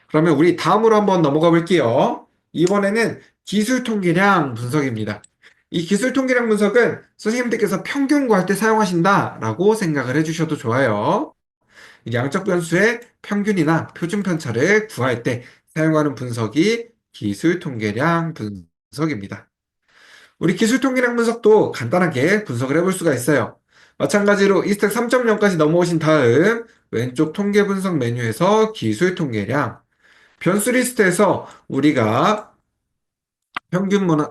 그러면 우리 다음으로 한번 넘어가 볼게요. 이번에는 기술 통계량 분석입니다. 이 기술 통계량 분석은 선생님들께서 평균 구할 때 사용하신다라고 생각을 해주셔도 좋아요. 양적 변수의 평균이나 표준 편차를 구할 때 사용하는 분석이 기술 통계량 분석입니다. 우리 기술 통계량 분석도 간단하게 분석을 해볼 수가 있어요. 마찬가지로 이 스택 3.0까지 넘어오신 다음 왼쪽 통계 분석 메뉴에서 기술 통계량 변수 리스트에서 우리가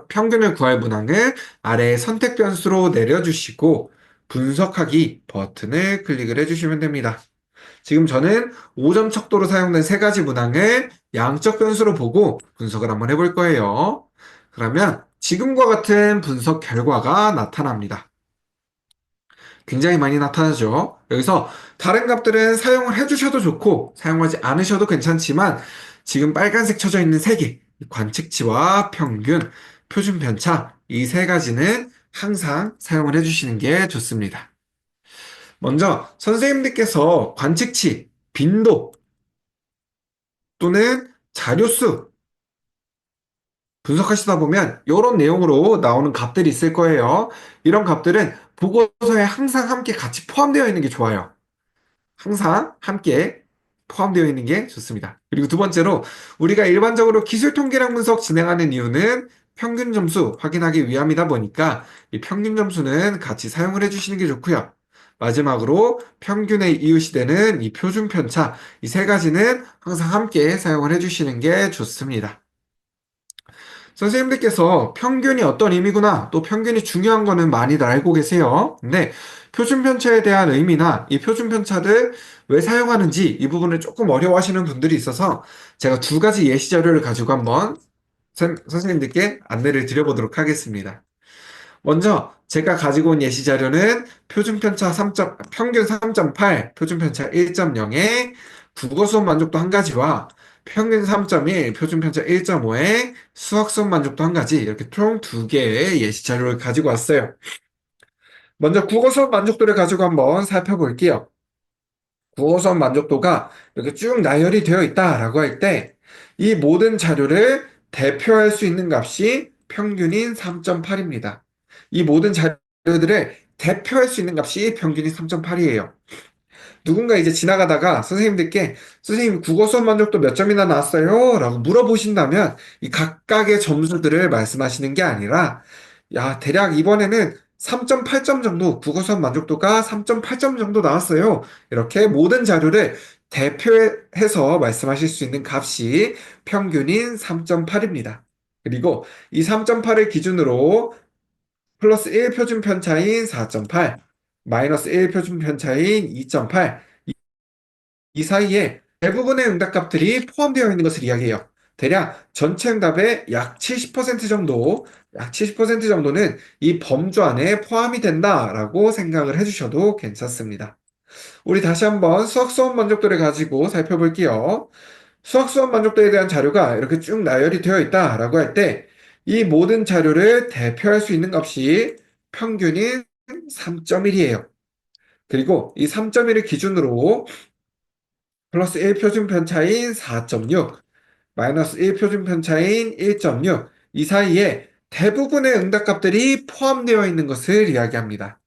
평균을 구할 문항을 아래 선택 변수로 내려주시고 분석하기 버튼을 클릭을 해주시면 됩니다. 지금 저는 5점 척도로 사용된 세 가지 문항을 양적 변수로 보고 분석을 한번 해볼 거예요. 그러면 지금과 같은 분석 결과가 나타납니다. 굉장히 많이 나타나죠. 여기서 다른 값들은 사용을 해주셔도 좋고 사용하지 않으셔도 괜찮지만 지금 빨간색 쳐져 있는 세 개, 관측치와 평균, 표준 편차 이 세 가지는 항상 사용을 해주시는 게 좋습니다. 먼저 선생님들께서 관측치, 빈도 또는 자료수 분석하시다 보면 이런 내용으로 나오는 값들이 있을 거예요. 이런 값들은 보고서에 항상 함께 같이 포함되어 있는 게 좋아요. 항상 함께 포함되어 있는 게 좋습니다. 그리고 두 번째로 우리가 일반적으로 기술 통계량 분석 진행하는 이유는 평균 점수 확인하기 위함이다 보니까 이 평균 점수는 같이 사용을 해주시는 게 좋고요. 마지막으로 평균의 이웃이 되는 이 표준 편차 이 세 가지는 항상 함께 사용을 해주시는 게 좋습니다. 선생님들께서 평균이 어떤 의미구나, 또 평균이 중요한 거는 많이들 알고 계세요. 근데 표준 편차에 대한 의미나 이 표준 편차를 왜 사용하는지 이 부분을 조금 어려워하시는 분들이 있어서 제가 두 가지 예시 자료를 가지고 한번 선생님들께 안내를 드려보도록 하겠습니다. 먼저 제가 가지고 온 예시 자료는 평균 3.8, 표준 편차 1.0에 국어 수업 만족도 한 가지와 평균 3.1, 표준 편차 1.5에 수학 수업 만족도 한 가지 이렇게 총 두 개의 예시 자료를 가지고 왔어요. 먼저 국어 수업 만족도를 가지고 한번 살펴볼게요. 국어 수업 만족도가 이렇게 쭉 나열이 되어 있다라고 할 때 이 모든 자료를 대표할 수 있는 값이 평균인 3.8입니다. 이 모든 자료들을 대표할 수 있는 값이 평균이 3.8이에요. 누군가 이제 지나가다가 선생님들께 선생님 국어 수업 만족도 몇 점이나 나왔어요? 라고 물어보신다면 이 각각의 점수들을 말씀하시는 게 아니라 야 대략 이번에는 3.8점 정도 국어 수업 만족도가 3.8점 정도 나왔어요. 이렇게 모든 자료를 대표해서 말씀하실 수 있는 값이 평균인 3.8입니다. 그리고 이 3.8을 기준으로 플러스 1 표준 편차인 4.8, 마이너스 1 표준 편차인 2.8, 이 사이에 대부분의 응답값들이 포함되어 있는 것을 이야기해요. 대략 전체 응답의 약 70% 정도, 약 70% 정도는 이 범주 안에 포함이 된다라고 생각을 해주셔도 괜찮습니다. 우리 다시 한번 수학 수업 만족도를 가지고 살펴볼게요. 수학 수업 만족도에 대한 자료가 이렇게 쭉 나열이 되어 있다라고 할 때 이 모든 자료를 대표할 수 있는 값이 평균인 3.1이에요. 그리고 이 3.1을 기준으로 플러스 1 표준 편차인 4.6, 마이너스 1 표준 편차인 1.6, 이 사이에 대부분의 응답값들이 포함되어 있는 것을 이야기합니다.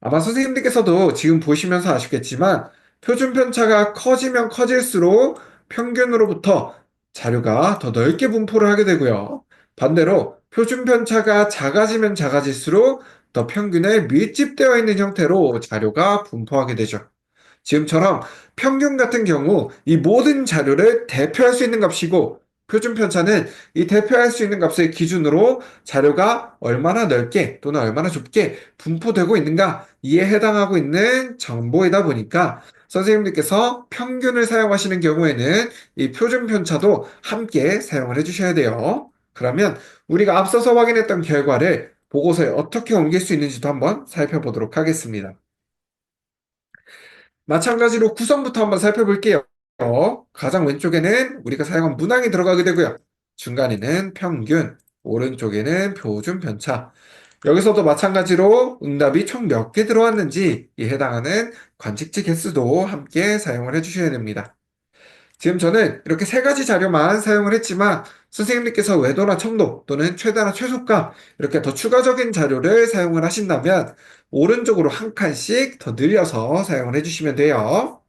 아마 선생님들께서도 지금 보시면서 아시겠지만 표준 편차가 커지면 커질수록 평균으로부터 자료가 더 넓게 분포를 하게 되고요. 반대로 표준 편차가 작아지면 작아질수록 더 평균에 밀집되어 있는 형태로 자료가 분포하게 되죠. 지금처럼 평균 같은 경우 이 모든 자료를 대표할 수 있는 값이고 표준 편차는 이 대표할 수 있는 값을 기준으로 자료가 얼마나 넓게 또는 얼마나 좁게 분포되고 있는가 이에 해당하고 있는 정보이다 보니까 선생님들께서 평균을 사용하시는 경우에는 이 표준 편차도 함께 사용을 해주셔야 돼요. 그러면 우리가 앞서서 확인했던 결과를 보고서에 어떻게 옮길 수 있는지도 한번 살펴보도록 하겠습니다. 마찬가지로 구성부터 한번 살펴볼게요. 가장 왼쪽에는 우리가 사용한 문항이 들어가게 되고요. 중간에는 평균, 오른쪽에는 표준 편차. 여기서도 마찬가지로 응답이 총 몇 개 들어왔는지 이 해당하는 관측지 개수도 함께 사용을 해주셔야 됩니다. 지금 저는 이렇게 세 가지 자료만 사용을 했지만 선생님들께서 외도나 첨도 또는 최다나 최소값 이렇게 더 추가적인 자료를 사용을 하신다면 오른쪽으로 한 칸씩 더 늘려서 사용을 해주시면 돼요.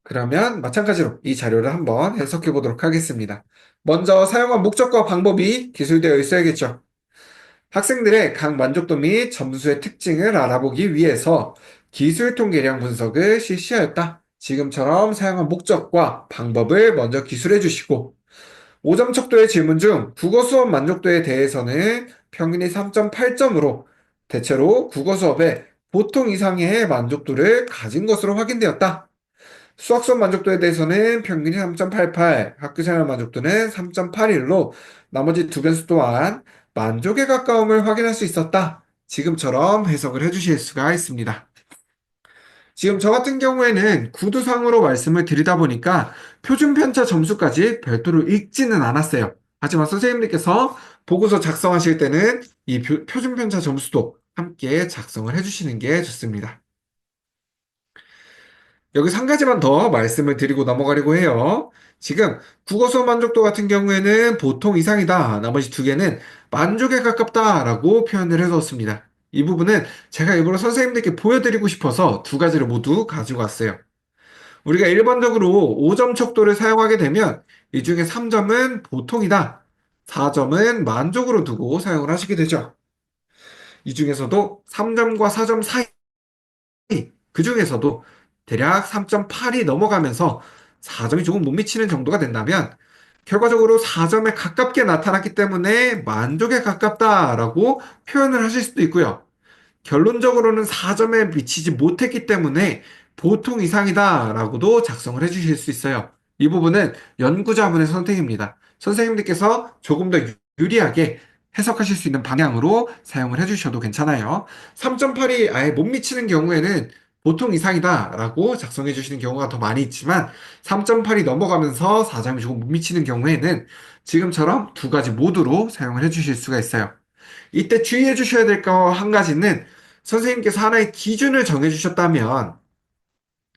그러면 마찬가지로 이 자료를 한번 해석해 보도록 하겠습니다. 먼저 사용한 목적과 방법이 기술되어 있어야겠죠. 학생들의 각 만족도 및 점수의 특징을 알아보기 위해서 기술 통계량 분석을 실시하였다. 지금처럼 사용한 목적과 방법을 먼저 기술해 주시고 5점 척도의 질문 중 국어 수업 만족도에 대해서는 평균이 3.8점으로 대체로 국어 수업에 보통 이상의 만족도를 가진 것으로 확인되었다. 수학 수업 만족도에 대해서는 평균이 3.88, 학교생활 만족도는 3.81로 나머지 두 변수 또한 만족에 가까움을 확인할 수 있었다. 지금처럼 해석을 해주실 수가 있습니다. 지금 저 같은 경우에는 구두상으로 말씀을 드리다 보니까 표준 편차 점수까지 별도로 읽지는 않았어요. 하지만 선생님들께서 보고서 작성하실 때는 이 표준 편차 점수도 함께 작성을 해주시는 게 좋습니다. 여기서 한 가지만 더 말씀을 드리고 넘어가려고 해요. 지금 국어 수업 만족도 같은 경우에는 보통 이상이다. 나머지 두 개는 만족에 가깝다라고 표현을 해뒀습니다. 이 부분은 제가 일부러 선생님들께 보여드리고 싶어서 두 가지를 모두 가지고 왔어요. 우리가 일반적으로 5점 척도를 사용하게 되면 이 중에 3점은 보통이다. 4점은 만족으로 두고 사용을 하시게 되죠. 이 중에서도 3점과 4점 사이 그 중에서도 대략 3.8이 넘어가면서 4점이 조금 못 미치는 정도가 된다면 결과적으로 4점에 가깝게 나타났기 때문에 만족에 가깝다라고 표현을 하실 수도 있고요. 결론적으로는 4점에 미치지 못했기 때문에 보통 이상이다라고도 작성을 해주실 수 있어요. 이 부분은 연구자분의 선택입니다. 선생님들께서 조금 더 유리하게 해석하실 수 있는 방향으로 사용을 해주셔도 괜찮아요. 3.8이 아예 못 미치는 경우에는 보통 이상이다라고 작성해 주시는 경우가 더 많이 있지만 3.8이 넘어가면서 4점이 조금 못 미치는 경우에는 지금처럼 두 가지 모두로 사용을 해 주실 수가 있어요. 이때 주의해 주셔야 될 거 한 가지는 선생님께서 하나의 기준을 정해 주셨다면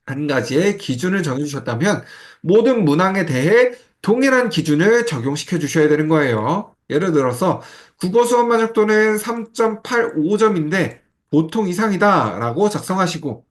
한 가지의 기준을 정해주셨다면 모든 문항에 대해 동일한 기준을 적용시켜 주셔야 되는 거예요. 예를 들어서 국어 수업 만족도는 3.85점인데 보통 이상이다 라고 작성하시고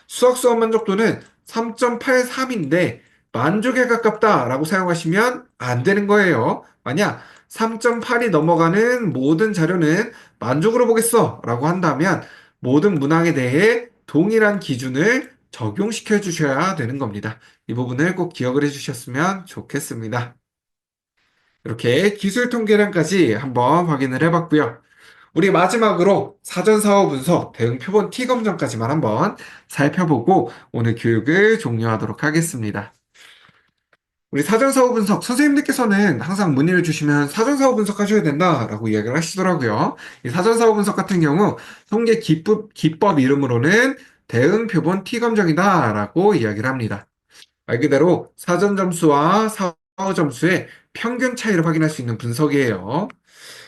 수학 수업 만족도는 3.83인데 만족에 가깝다 라고 사용하시면 안 되는 거예요. 만약 3.8이 넘어가는 모든 자료는 만족으로 보겠어 라고 한다면 모든 문항에 대해 동일한 기준을 적용시켜 주셔야 되는 겁니다. 이 부분을 꼭 기억을 해 주셨으면 좋겠습니다. 이렇게 기술 통계량까지 한번 확인을 해봤고요. 우리 마지막으로 사전사후 분석, 대응 표본 T 검정까지만 한번 살펴보고 오늘 교육을 종료하도록 하겠습니다. 우리 사전사후 분석, 선생님들께서는 항상 문의를 주시면 사전사후 분석하셔야 된다라고 이야기를 하시더라고요. 이 사전사후 분석 같은 경우 통계 기법 이름으로는 대응 표본 T 검정이다라고 이야기를 합니다. 말 그대로 사전 점수와 사후 점수의 평균 차이를 확인할 수 있는 분석이에요.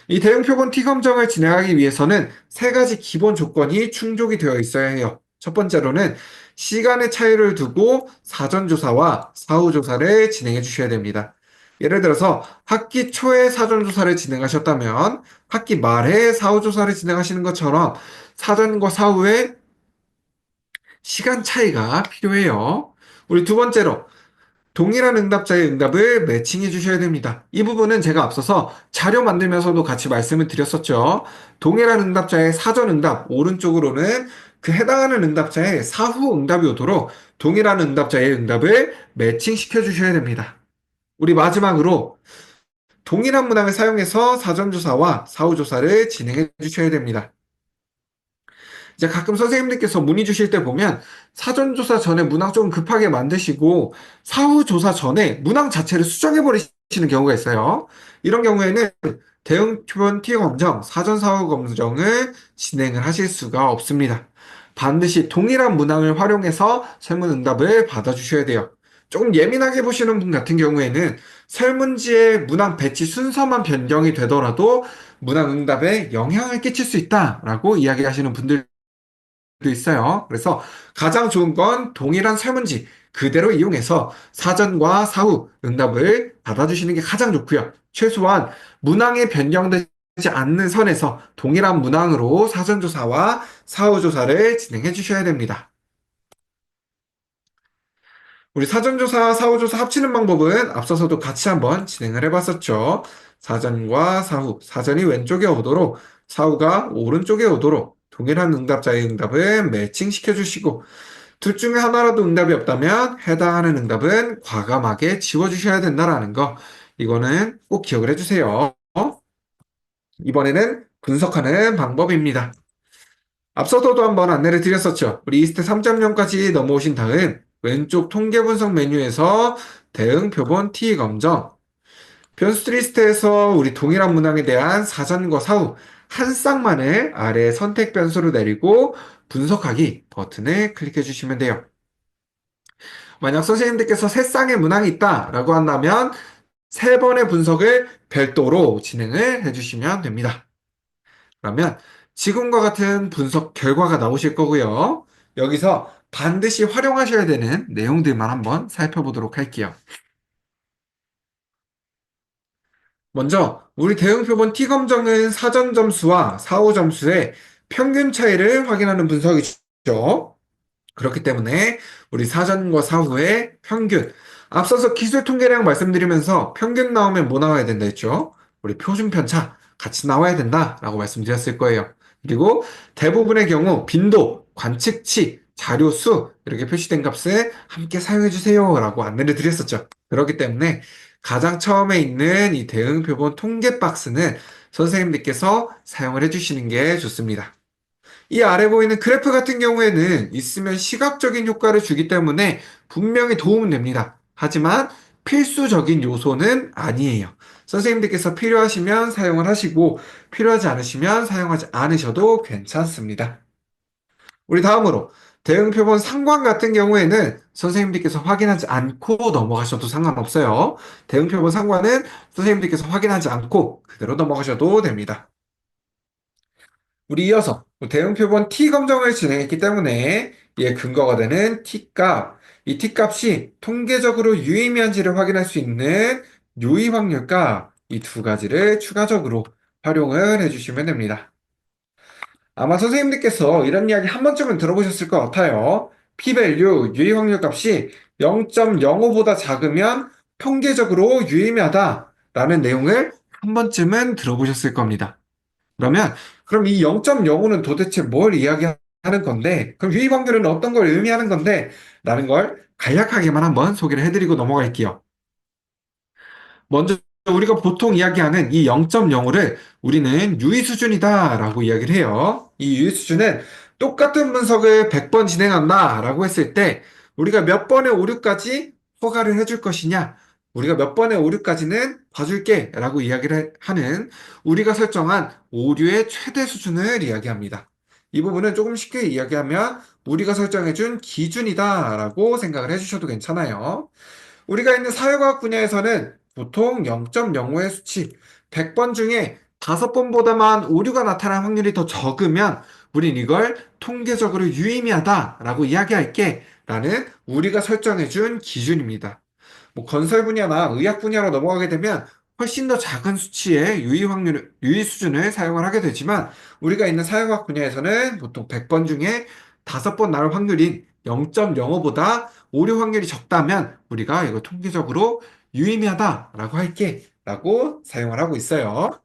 이 대응 표본 T 검정을 진행하기 위해서는 세 가지 기본 조건이 충족이 되어 있어야 해요. 첫 번째로는 시간의 차이를 두고 사전 조사와 사후 조사를 진행해 주셔야 됩니다. 예를 들어서 학기 초에 사전 조사를 진행하셨다면 학기 말에 사후 조사를 진행하시는 것처럼 사전과 사후에 시간 차이가 필요해요. 우리 두 번째로 동일한 응답자의 응답을 매칭해 주셔야 됩니다. 이 부분은 제가 앞서서 자료 만들면서도 같이 말씀을 드렸었죠. 동일한 응답자의 사전 응답, 오른쪽으로는 그 해당하는 응답자의 사후 응답이 오도록 동일한 응답자의 응답을 매칭시켜 주셔야 됩니다. 우리 마지막으로 동일한 문항을 사용해서 사전조사와 사후조사를 진행해 주셔야 됩니다. 이제 가끔 선생님들께서 문의 주실 때 보면 사전조사 전에 문항 좀 급하게 만드시고 사후조사 전에 문항 자체를 수정해 버리시는 경우가 있어요. 이런 경우에는 대응 표본 T 검정, 사전 사후 검정을 진행을 하실 수가 없습니다. 반드시 동일한 문항을 활용해서 설문 응답을 받아주셔야 돼요. 조금 예민하게 보시는 분 같은 경우에는 설문지의 문항 배치 순서만 변경이 되더라도 문항 응답에 영향을 끼칠 수 있다라고 이야기하시는 분들 있어요. 그래서 가장 좋은 건 동일한 설문지 그대로 이용해서 사전과 사후 응답을 받아주시는 게 가장 좋고요. 최소한 문항이 변경되지 않는 선에서 동일한 문항으로 사전조사와 사후조사를 진행해 주셔야 됩니다. 우리 사전조사, 사후조사 합치는 방법은 앞서서도 같이 한번 진행을 해봤었죠. 사전과 사후, 사전이 왼쪽에 오도록 사후가 오른쪽에 오도록 동일한 응답자의 응답을 매칭시켜 주시고 둘 중에 하나라도 응답이 없다면 해당하는 응답은 과감하게 지워주셔야 된다라는 거. 이거는 꼭 기억을 해주세요. 이번에는 분석하는 방법입니다. 앞서서도 한번 안내를 드렸었죠. 우리 이스트 3.0까지 넘어오신 다음 왼쪽 통계 분석 메뉴에서 대응 표본 T 검정, 변수 리스트에서 우리 동일한 문항에 대한 사전과 사후 한 쌍만을 아래 선택 변수로 내리고 분석하기 버튼을 클릭해 주시면 돼요. 만약 선생님들께서 세 쌍의 문항이 있다라고 한다면 세 번의 분석을 별도로 진행을 해주시면 됩니다. 그러면 지금과 같은 분석 결과가 나오실 거고요. 여기서 반드시 활용하셔야 되는 내용들만 한번 살펴보도록 할게요. 먼저 우리 대응 표본 T 검정은 사전 점수와 사후 점수의 평균 차이를 확인하는 분석이죠. 그렇기 때문에 우리 사전과 사후의 평균, 앞서서 기술 통계량 말씀드리면서 평균 나오면 뭐 나와야 된다 했죠? 우리 표준 편차 같이 나와야 된다라고 말씀드렸을 거예요. 그리고 대부분의 경우 빈도, 관측치, 자료 수 이렇게 표시된 값을 함께 사용해 주세요라고 안내를 드렸었죠. 그렇기 때문에 가장 처음에 있는 이 대응 표본 통계 박스는 선생님들께서 사용을 해주시는 게 좋습니다. 이 아래 보이는 그래프 같은 경우에는 있으면 시각적인 효과를 주기 때문에 분명히 도움은 됩니다. 하지만 필수적인 요소는 아니에요. 선생님들께서 필요하시면 사용을 하시고 필요하지 않으시면 사용하지 않으셔도 괜찮습니다. 우리 다음으로 대응 표본 상관 같은 경우에는 선생님들께서 확인하지 않고 넘어가셔도 상관없어요. 대응 표본 상관은 선생님들께서 확인하지 않고 그대로 넘어가셔도 됩니다. 우리 이어서 대응 표본 T 검정을 진행했기 때문에 이에 근거가 되는 T값, 이 T값이 통계적으로 유의미한지를 확인할 수 있는 유의 확률값, 이 두 가지를 추가적으로 활용을 해주시면 됩니다. 아마 선생님들께서 이런 이야기 한 번쯤은 들어보셨을 것 같아요. p-value, 유의 확률 값이 0.05보다 작으면 통계적으로 유의미하다라는 내용을 한 번쯤은 들어보셨을 겁니다. 그럼 이 0.05는 도대체 뭘 이야기하는 건데, 그럼 유의 확률은 어떤 걸 의미하는 건데, 라는 걸 간략하게만 한번 소개를 해드리고 넘어갈게요. 먼저 우리가 보통 이야기하는 이 0.05를 우리는 유의 수준이다라고 이야기를 해요. 이 유의 수준은 똑같은 분석을 100번 진행한다라고 했을 때 우리가 몇 번의 오류까지 허가를 해줄 것이냐, 우리가 몇 번의 오류까지는 봐줄게 라고 이야기를 하는 우리가 설정한 오류의 최대 수준을 이야기합니다. 이 부분은 조금 쉽게 이야기하면 우리가 설정해준 기준이다라고 생각을 해주셔도 괜찮아요. 우리가 있는 사회과학 분야에서는 보통 0.05의 수치, 100번 중에 5번보다만 오류가 나타날 확률이 더 적으면 우린 이걸 통계적으로 유의미하다라고 이야기할게 라는 우리가 설정해준 기준입니다. 뭐 건설 분야나 의학 분야로 넘어가게 되면 훨씬 더 작은 수치의 유의 수준을 사용을 하게 되지만 우리가 있는 사회과학 분야에서는 보통 100번 중에 5번 나올 확률인 0.05보다 오류 확률이 적다면 우리가 이거 통계적으로 유의미하다라고 할게 라고 사용을 하고 있어요.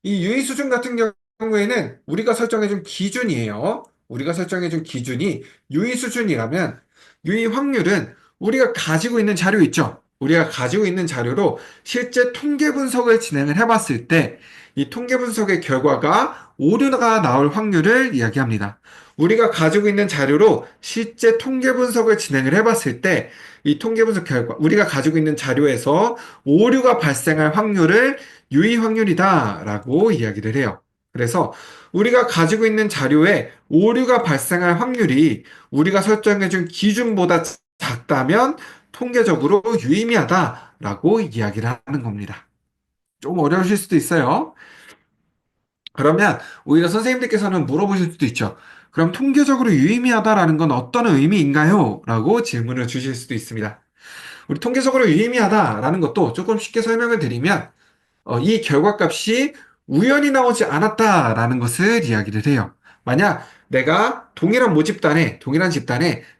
이 유의 수준 같은 경우에는 우리가 설정해준 기준이에요. 우리가 설정해준 기준이 유의 수준이라면 유의 확률은 우리가 가지고 있는 자료 있죠. 우리가 가지고 있는 자료로 실제 통계 분석을 진행을 해봤을 때 이 통계 분석의 결과가 오류가 나올 확률을 이야기합니다. 우리가 가지고 있는 자료로 실제 통계 분석을 진행을 해봤을 때 이 통계 분석 결과, 우리가 가지고 있는 자료에서 오류가 발생할 확률을 유의 확률이다라고 이야기를 해요. 그래서 우리가 가지고 있는 자료에 오류가 발생할 확률이 우리가 설정해준 기준보다 작다면 통계적으로 유의미하다라고 이야기를 하는 겁니다. 좀 어려우실 수도 있어요. 그러면 오히려 선생님들께서는 물어보실 수도 있죠. 그럼 통계적으로 유의미하다라는 건 어떤 의미인가요? 라고 질문을 주실 수도 있습니다. 우리 통계적으로 유의미하다라는 것도 조금 쉽게 설명을 드리면 이 결과값이 우연히 나오지 않았다라는 것을 이야기를 해요. 만약 내가 동일한 집단에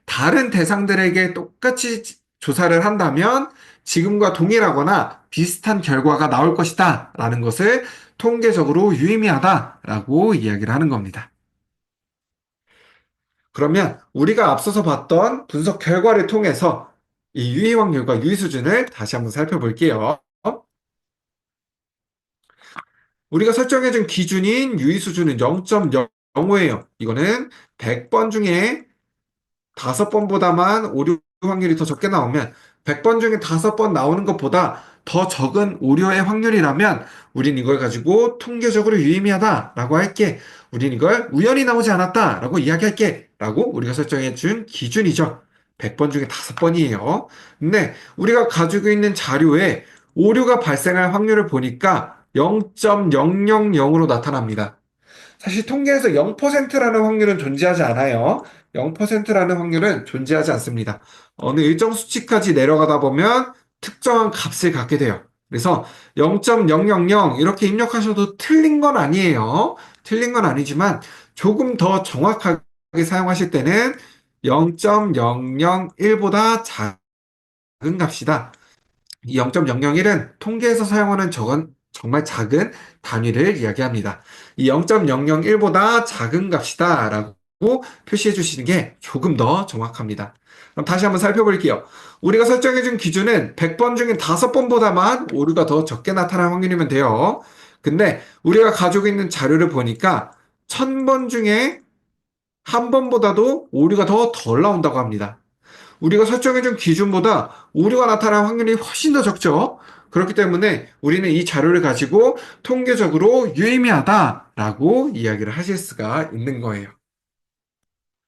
다른 대상들에게 똑같이 조사를 한다면 지금과 동일하거나 비슷한 결과가 나올 것이다 라는 것을 통계적으로 유의미하다라고 이야기를 하는 겁니다. 그러면 우리가 앞서서 봤던 분석 결과를 통해서 이 유의 확률과 유의 수준을 다시 한번 살펴볼게요. 우리가 설정해준 기준인 유의 수준은 0.05예요. 이거는 100번 중에 5번보다만 오류 확률이 더 적게 나오면 100번 중에 5번 나오는 것보다 더 적은 오류의 확률이라면 우린 이걸 가지고 통계적으로 유의미하다라고 할게. 우린 이걸 우연히 나오지 않았다라고 이야기할게. 라고 우리가 설정해준 기준이죠. 100번 중에 5번이에요. 근데 우리가 가지고 있는 자료에 오류가 발생할 확률을 보니까 0.000으로 나타납니다. 사실 통계에서 0%라는 확률은 존재하지 않아요. 0%라는 확률은 존재하지 않습니다. 어느 일정 수치까지 내려가다 보면 특정한 값을 갖게 돼요. 그래서 0.000 이렇게 입력하셔도 틀린 건 아니에요. 틀린 건 아니지만 조금 더 정확하게 사용하실 때는 0.001보다 작은 값이다. 이 0.001은 통계에서 사용하는 정말 작은 단위를 이야기합니다. 이 0.001보다 작은 값이다 라고 표시해 주시는 게 조금 더 정확합니다. 그럼 다시 한번 살펴볼게요. 우리가 설정해준 기준은 100번 중에 5번보다만 오류가 더 적게 나타날 확률이면 돼요. 근데 우리가 가지고 있는 자료를 보니까 1000번 중에 한 번보다도 오류가 더 덜 나온다고 합니다. 우리가 설정해준 기준보다 오류가 나타날 확률이 훨씬 더 적죠. 그렇기 때문에 우리는 이 자료를 가지고 통계적으로 유의미하다라고 이야기를 하실 수가 있는 거예요.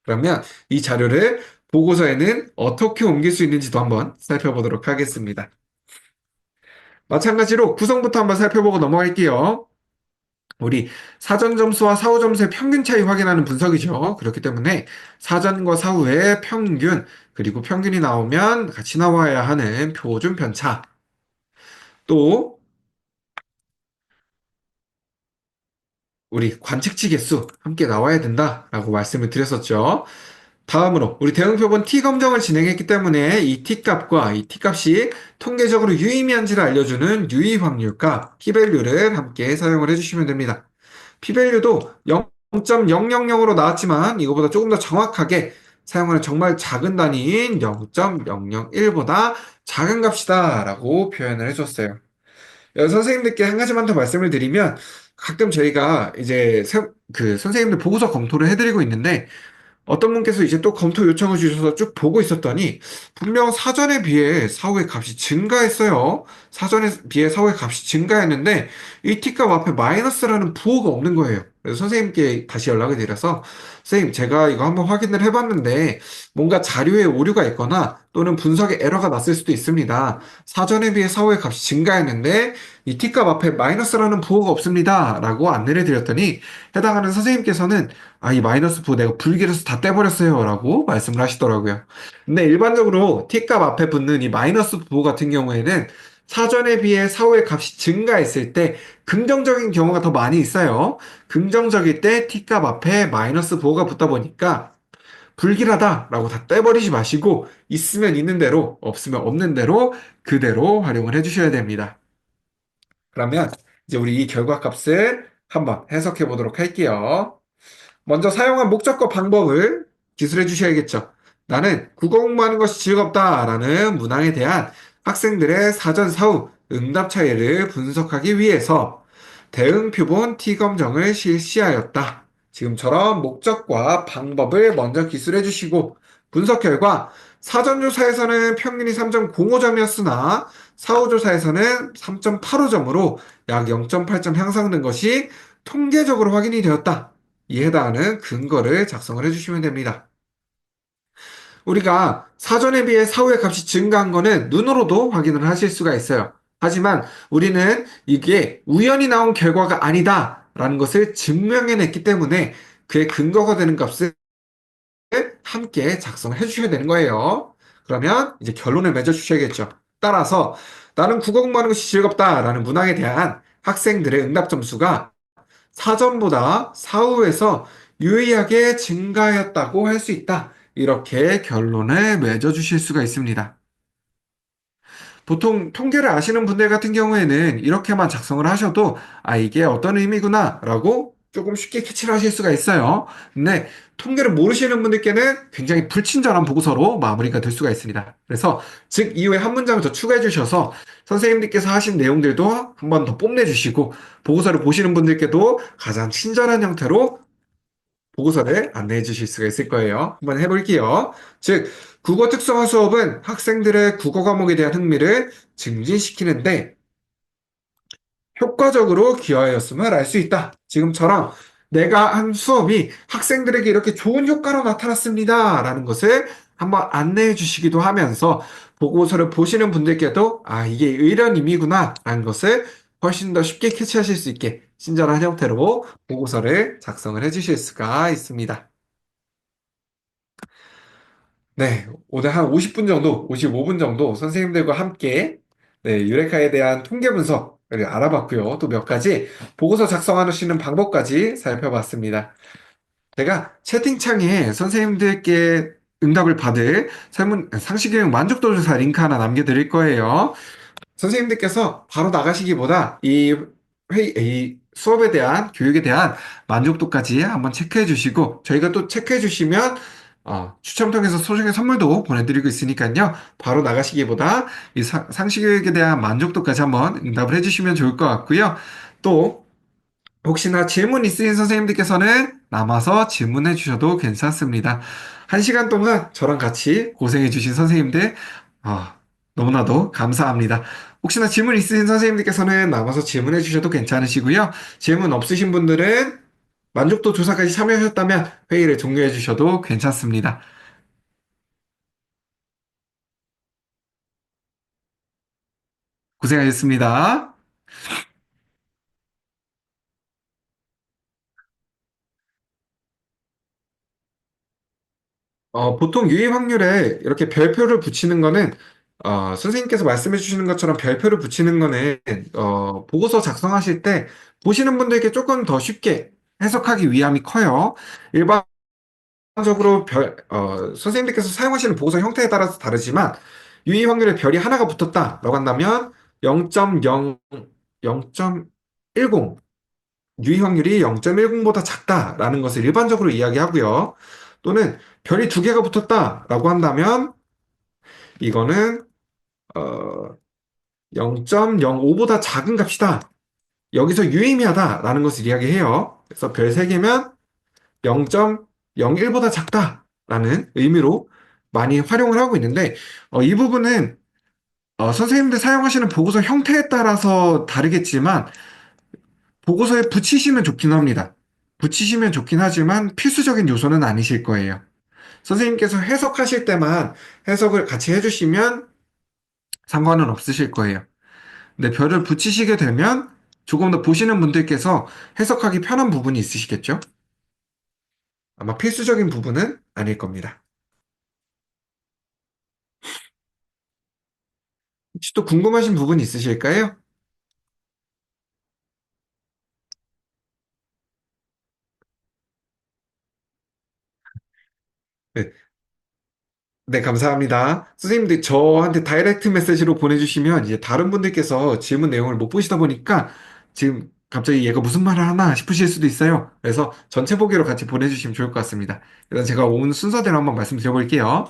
그러면 이 자료를 보고서에는 어떻게 옮길 수 있는지도 한번 살펴보도록 하겠습니다. 마찬가지로 구성부터 한번 살펴보고 넘어갈게요. 우리 사전 점수와 사후 점수의 평균 차이 확인하는 분석이죠. 그렇기 때문에 사전과 사후의 평균, 그리고 평균이 나오면 같이 나와야 하는 표준 편차. 또 우리 관측치 개수 함께 나와야 된다라고 말씀을 드렸었죠. 다음으로 우리 대응표본 t 검정을 진행했기 때문에 이 t값과 이 t값이 통계적으로 유의미한지를 알려주는 유의 확률값 p-value를 함께 사용을 해주시면 됩니다. p-value도 0.000으로 나왔지만 이거보다 조금 더 정확하게 사용하는 정말 작은 단위인 0.001보다 작은 값이다 라고 표현을 해줬어요. 선생님들께 한 가지만 더 말씀을 드리면 가끔 저희가 이제 그 선생님들 보고서 검토를 해드리고 있는데 어떤 분께서 이제 또 검토 요청을 주셔서 쭉 보고 있었더니 분명 사전에 비해 사후의 값이 증가했어요. 사전에 비해 사후의 값이 증가했는데 이 t값 앞에 마이너스라는 부호가 없는 거예요. 그래서 선생님께 다시 연락을 드려서 선생님 제가 이거 한번 확인을 해봤는데 뭔가 자료에 오류가 있거나 또는 분석에 에러가 났을 수도 있습니다. 사전에 비해 사후의 값이 증가했는데 이 t값 앞에 마이너스라는 부호가 없습니다. 라고 안내를 드렸더니 해당하는 선생님께서는 이 마이너스 부 내가 불길해서 다 떼버렸어요. 라고 말씀을 하시더라고요. 근데 일반적으로 t값 앞에 붙는 이 마이너스 부 같은 경우에는 사전에 비해 사후의 값이 증가했을 때 긍정적인 경우가 더 많이 있어요. 긍정적일 때 t값 앞에 마이너스 부호가 붙다 보니까 불길하다라고 다 떼버리지 마시고 있으면 있는 대로 없으면 없는 대로 그대로 활용을 해주셔야 됩니다. 그러면 이제 우리 이 결과값을 한번 해석해 보도록 할게요. 먼저 사용한 목적과 방법을 기술해 주셔야겠죠. 나는 국어 공부하는 것이 즐겁다라는 문항에 대한 학생들의 사전 사후 응답 차이를 분석하기 위해서 대응 표본 T검정을 실시하였다. 지금처럼 목적과 방법을 먼저 기술해 주시고 분석 결과 사전조사에서는 평균이 3.05점이었으나 사후조사에서는 3.85점으로 약 0.8점 향상된 것이 통계적으로 확인이 되었다. 이에 해당하는 근거를 작성을 해주시면 됩니다. 우리가 사전에 비해 사후의 값이 증가한 거는 눈으로도 확인을 하실 수가 있어요. 하지만 우리는 이게 우연히 나온 결과가 아니다라는 것을 증명해냈기 때문에 그의 근거가 되는 값을 함께 작성을 해주셔야 되는 거예요. 그러면 이제 결론을 맺어주셔야겠죠. 따라서 나는 국어 공부하는 것이 즐겁다라는 문항에 대한 학생들의 응답 점수가 사전보다 사후에서 유의하게 증가하였다고 할 수 있다. 이렇게 결론을 맺어주실 수가 있습니다. 보통 통계를 아시는 분들 같은 경우에는 이렇게만 작성을 하셔도 이게 어떤 의미구나 라고 조금 쉽게 캐치를 하실 수가 있어요. 근데 통계를 모르시는 분들께는 굉장히 불친절한 보고서로 마무리가 될 수가 있습니다. 그래서 즉 이후에 한 문장을 더 추가해 주셔서 선생님들께서 하신 내용들도 한 번 더 뽐내 주시고 보고서를 보시는 분들께도 가장 친절한 형태로 보고서를 안내해 주실 수가 있을 거예요. 한번 해볼게요. 즉, 국어 특성화 수업은 학생들의 국어 과목에 대한 흥미를 증진시키는데 효과적으로 기여하였음을 알 수 있다. 지금처럼 내가 한 수업이 학생들에게 이렇게 좋은 효과로 나타났습니다. 라는 것을 한번 안내해 주시기도 하면서 보고서를 보시는 분들께도 이게 이런 의미구나. 라는 것을 훨씬 더 쉽게 캐치하실 수 있게 친절한 형태로 보고서를 작성을 해 주실 수가 있습니다. 네, 오늘 한 50분 정도, 55분 정도 선생님들과 함께 유레카에 대한 통계 분석을 알아봤고요. 또 몇 가지 보고서 작성하시는 방법까지 살펴봤습니다. 제가 채팅창에 선생님들께 응답을 받을 상시교육 만족도 조사 링크 하나 남겨드릴 거예요. 선생님들께서 바로 나가시기보다 이 수업에 대한, 교육에 대한 만족도까지 한번 체크해 주시고, 저희가 또 체크해 주시면, 추첨 통해서 소정의 선물도 보내드리고 있으니까요. 바로 나가시기보다 이 상시교육에 대한 만족도까지 한번 응답을 해 주시면 좋을 것 같고요. 또, 혹시나 질문 있으신 선생님들께서는 남아서 질문해 주셔도 괜찮습니다. 한 시간 동안 저랑 같이 고생해 주신 선생님들, 아, 너무나도 감사합니다. 혹시나 질문 있으신 선생님들께서는 남아서 질문해 주셔도 괜찮으시고요. 질문 없으신 분들은 만족도 조사까지 참여하셨다면 회의를 종료해 주셔도 괜찮습니다. 고생하셨습니다. 보통 유입 확률에 이렇게 별표를 붙이는 거는, 선생님께서 말씀해 주시는 것처럼 별표를 붙이는 거는, 보고서 작성하실 때 보시는 분들께 조금 더 쉽게 해석하기 위함이 커요. 일반적으로 선생님들께서 사용하시는 보고서 형태에 따라서 다르지만, 유입 확률에 별이 하나가 붙었다라고 한다면 0.0, 0.10, 유의 확률이 0.10보다 작다라는 것을 일반적으로 이야기하고요. 또는 별이 두 개가 붙었다라고 한다면 이거는 0.05보다 작은 값이다. 여기서 유의미하다라는 것을 이야기해요. 그래서 별 3개면 0.01보다 작다라는 의미로 많이 활용을 하고 있는데 이 부분은 선생님들 사용하시는 보고서 형태에 따라서 다르겠지만 보고서에 붙이시면 좋긴 합니다. 붙이시면 좋긴 하지만 필수적인 요소는 아니실 거예요. 선생님께서 해석하실 때만 해석을 같이 해주시면 상관은 없으실 거예요. 근데 별을 붙이시게 되면 조금 더 보시는 분들께서 해석하기 편한 부분이 있으시겠죠? 아마 필수적인 부분은 아닐 겁니다. 혹시 또 궁금하신 부분 있으실까요? 네, 네, 감사합니다. 선생님들 저한테 다이렉트 메시지로 보내주시면 이제 다른 분들께서 질문 내용을 못 보시다 보니까 지금 갑자기 얘가 무슨 말을 하나 싶으실 수도 있어요. 그래서 전체 보기로 같이 보내주시면 좋을 것 같습니다. 일단 제가 온 순서대로 한번 말씀드려볼게요.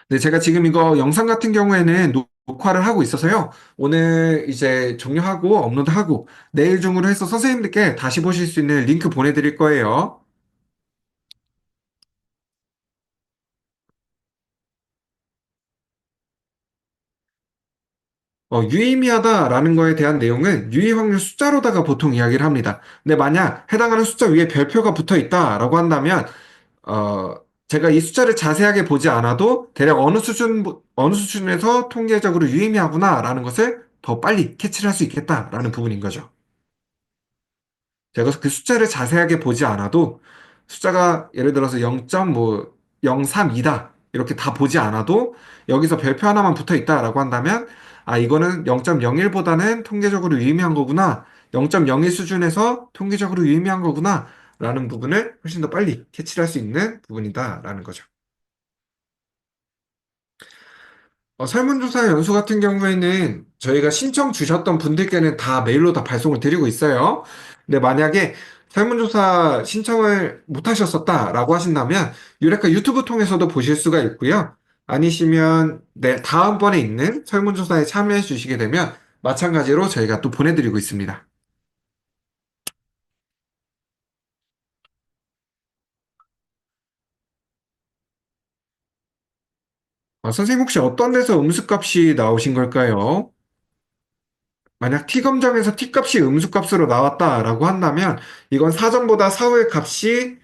네, 제가 지금 이거 영상 같은 경우에는 녹화를 하고 있어서요. 오늘 이제 종료하고 업로드하고 내일 중으로 해서 선생님들께 다시 보실 수 있는 링크 보내드릴 거예요. 유의미하다라는 거에 대한 내용은 유의 확률 숫자로다가 보통 이야기를 합니다. 근데 만약 해당하는 숫자 위에 별표가 붙어 있다라고 한다면, 어, 제가 이 숫자를 자세하게 보지 않아도 대략 어느 수준에서 통계적으로 유의미하구나라는 것을 더 빨리 캐치를 할 수 있겠다라는 부분인 거죠. 제가 그 숫자를 자세하게 보지 않아도 숫자가 예를 들어서 0.032다 이렇게 다 보지 않아도 여기서 별표 하나만 붙어 있다라고 한다면 아 이거는 0.01보다는 통계적으로 유의미한 거구나 0.01 수준에서 통계적으로 유의미한 거구나 라는 부분을 훨씬 더 빨리 캐치를 할 수 있는 부분이다라는 거죠. 설문조사 연수 같은 경우에는 저희가 신청 주셨던 분들께는 다 메일로 다 발송을 드리고 있어요. 근데 만약에 설문조사 신청을 못 하셨었다라고 하신다면 유레카 유튜브 통해서도 보실 수가 있고요. 아니시면 네, 다음번에 있는 설문조사에 참여해 주시게 되면 마찬가지로 저희가 또 보내드리고 있습니다. 선생님 혹시 어떤 데서 음수값이 나오신 걸까요? 만약 t 검정에서 t값이 음수값으로 나왔다라고 한다면 이건 사전보다 사후의 값이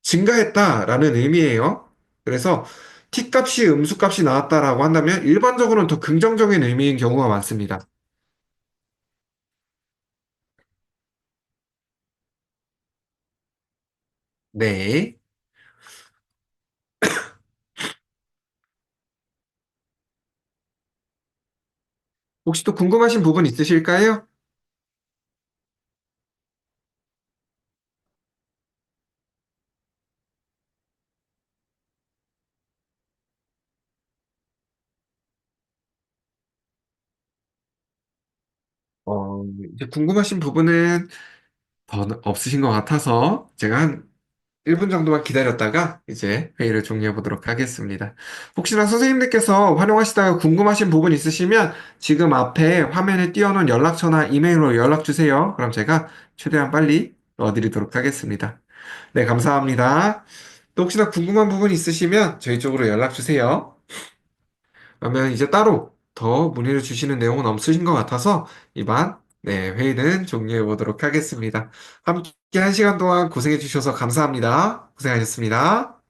증가했다라는 의미예요. 그래서 t값이 음수값이 나왔다라고 한다면 일반적으로는 더 긍정적인 의미인 경우가 많습니다. 네. 혹시 또 궁금하신 부분 있으실까요? 이제 궁금하신 부분은 더 없으신 것 같아서 제가 한 1분 정도만 기다렸다가 이제 회의를 종료해 보도록 하겠습니다. 혹시나 선생님들께서 활용하시다가 궁금하신 부분 있으시면 지금 앞에 화면에 띄워놓은 연락처나 이메일로 연락 주세요. 그럼 제가 최대한 빨리 넣어드리도록 하겠습니다. 네, 감사합니다. 또 혹시나 궁금한 부분 있으시면 저희 쪽으로 연락 주세요. 그러면 이제 따로 더 문의를 주시는 내용은 없으신 것 같아서 이만 네, 회의는 종료해 보도록 하겠습니다. 함께 한 시간 동안 고생해 주셔서 감사합니다. 고생하셨습니다.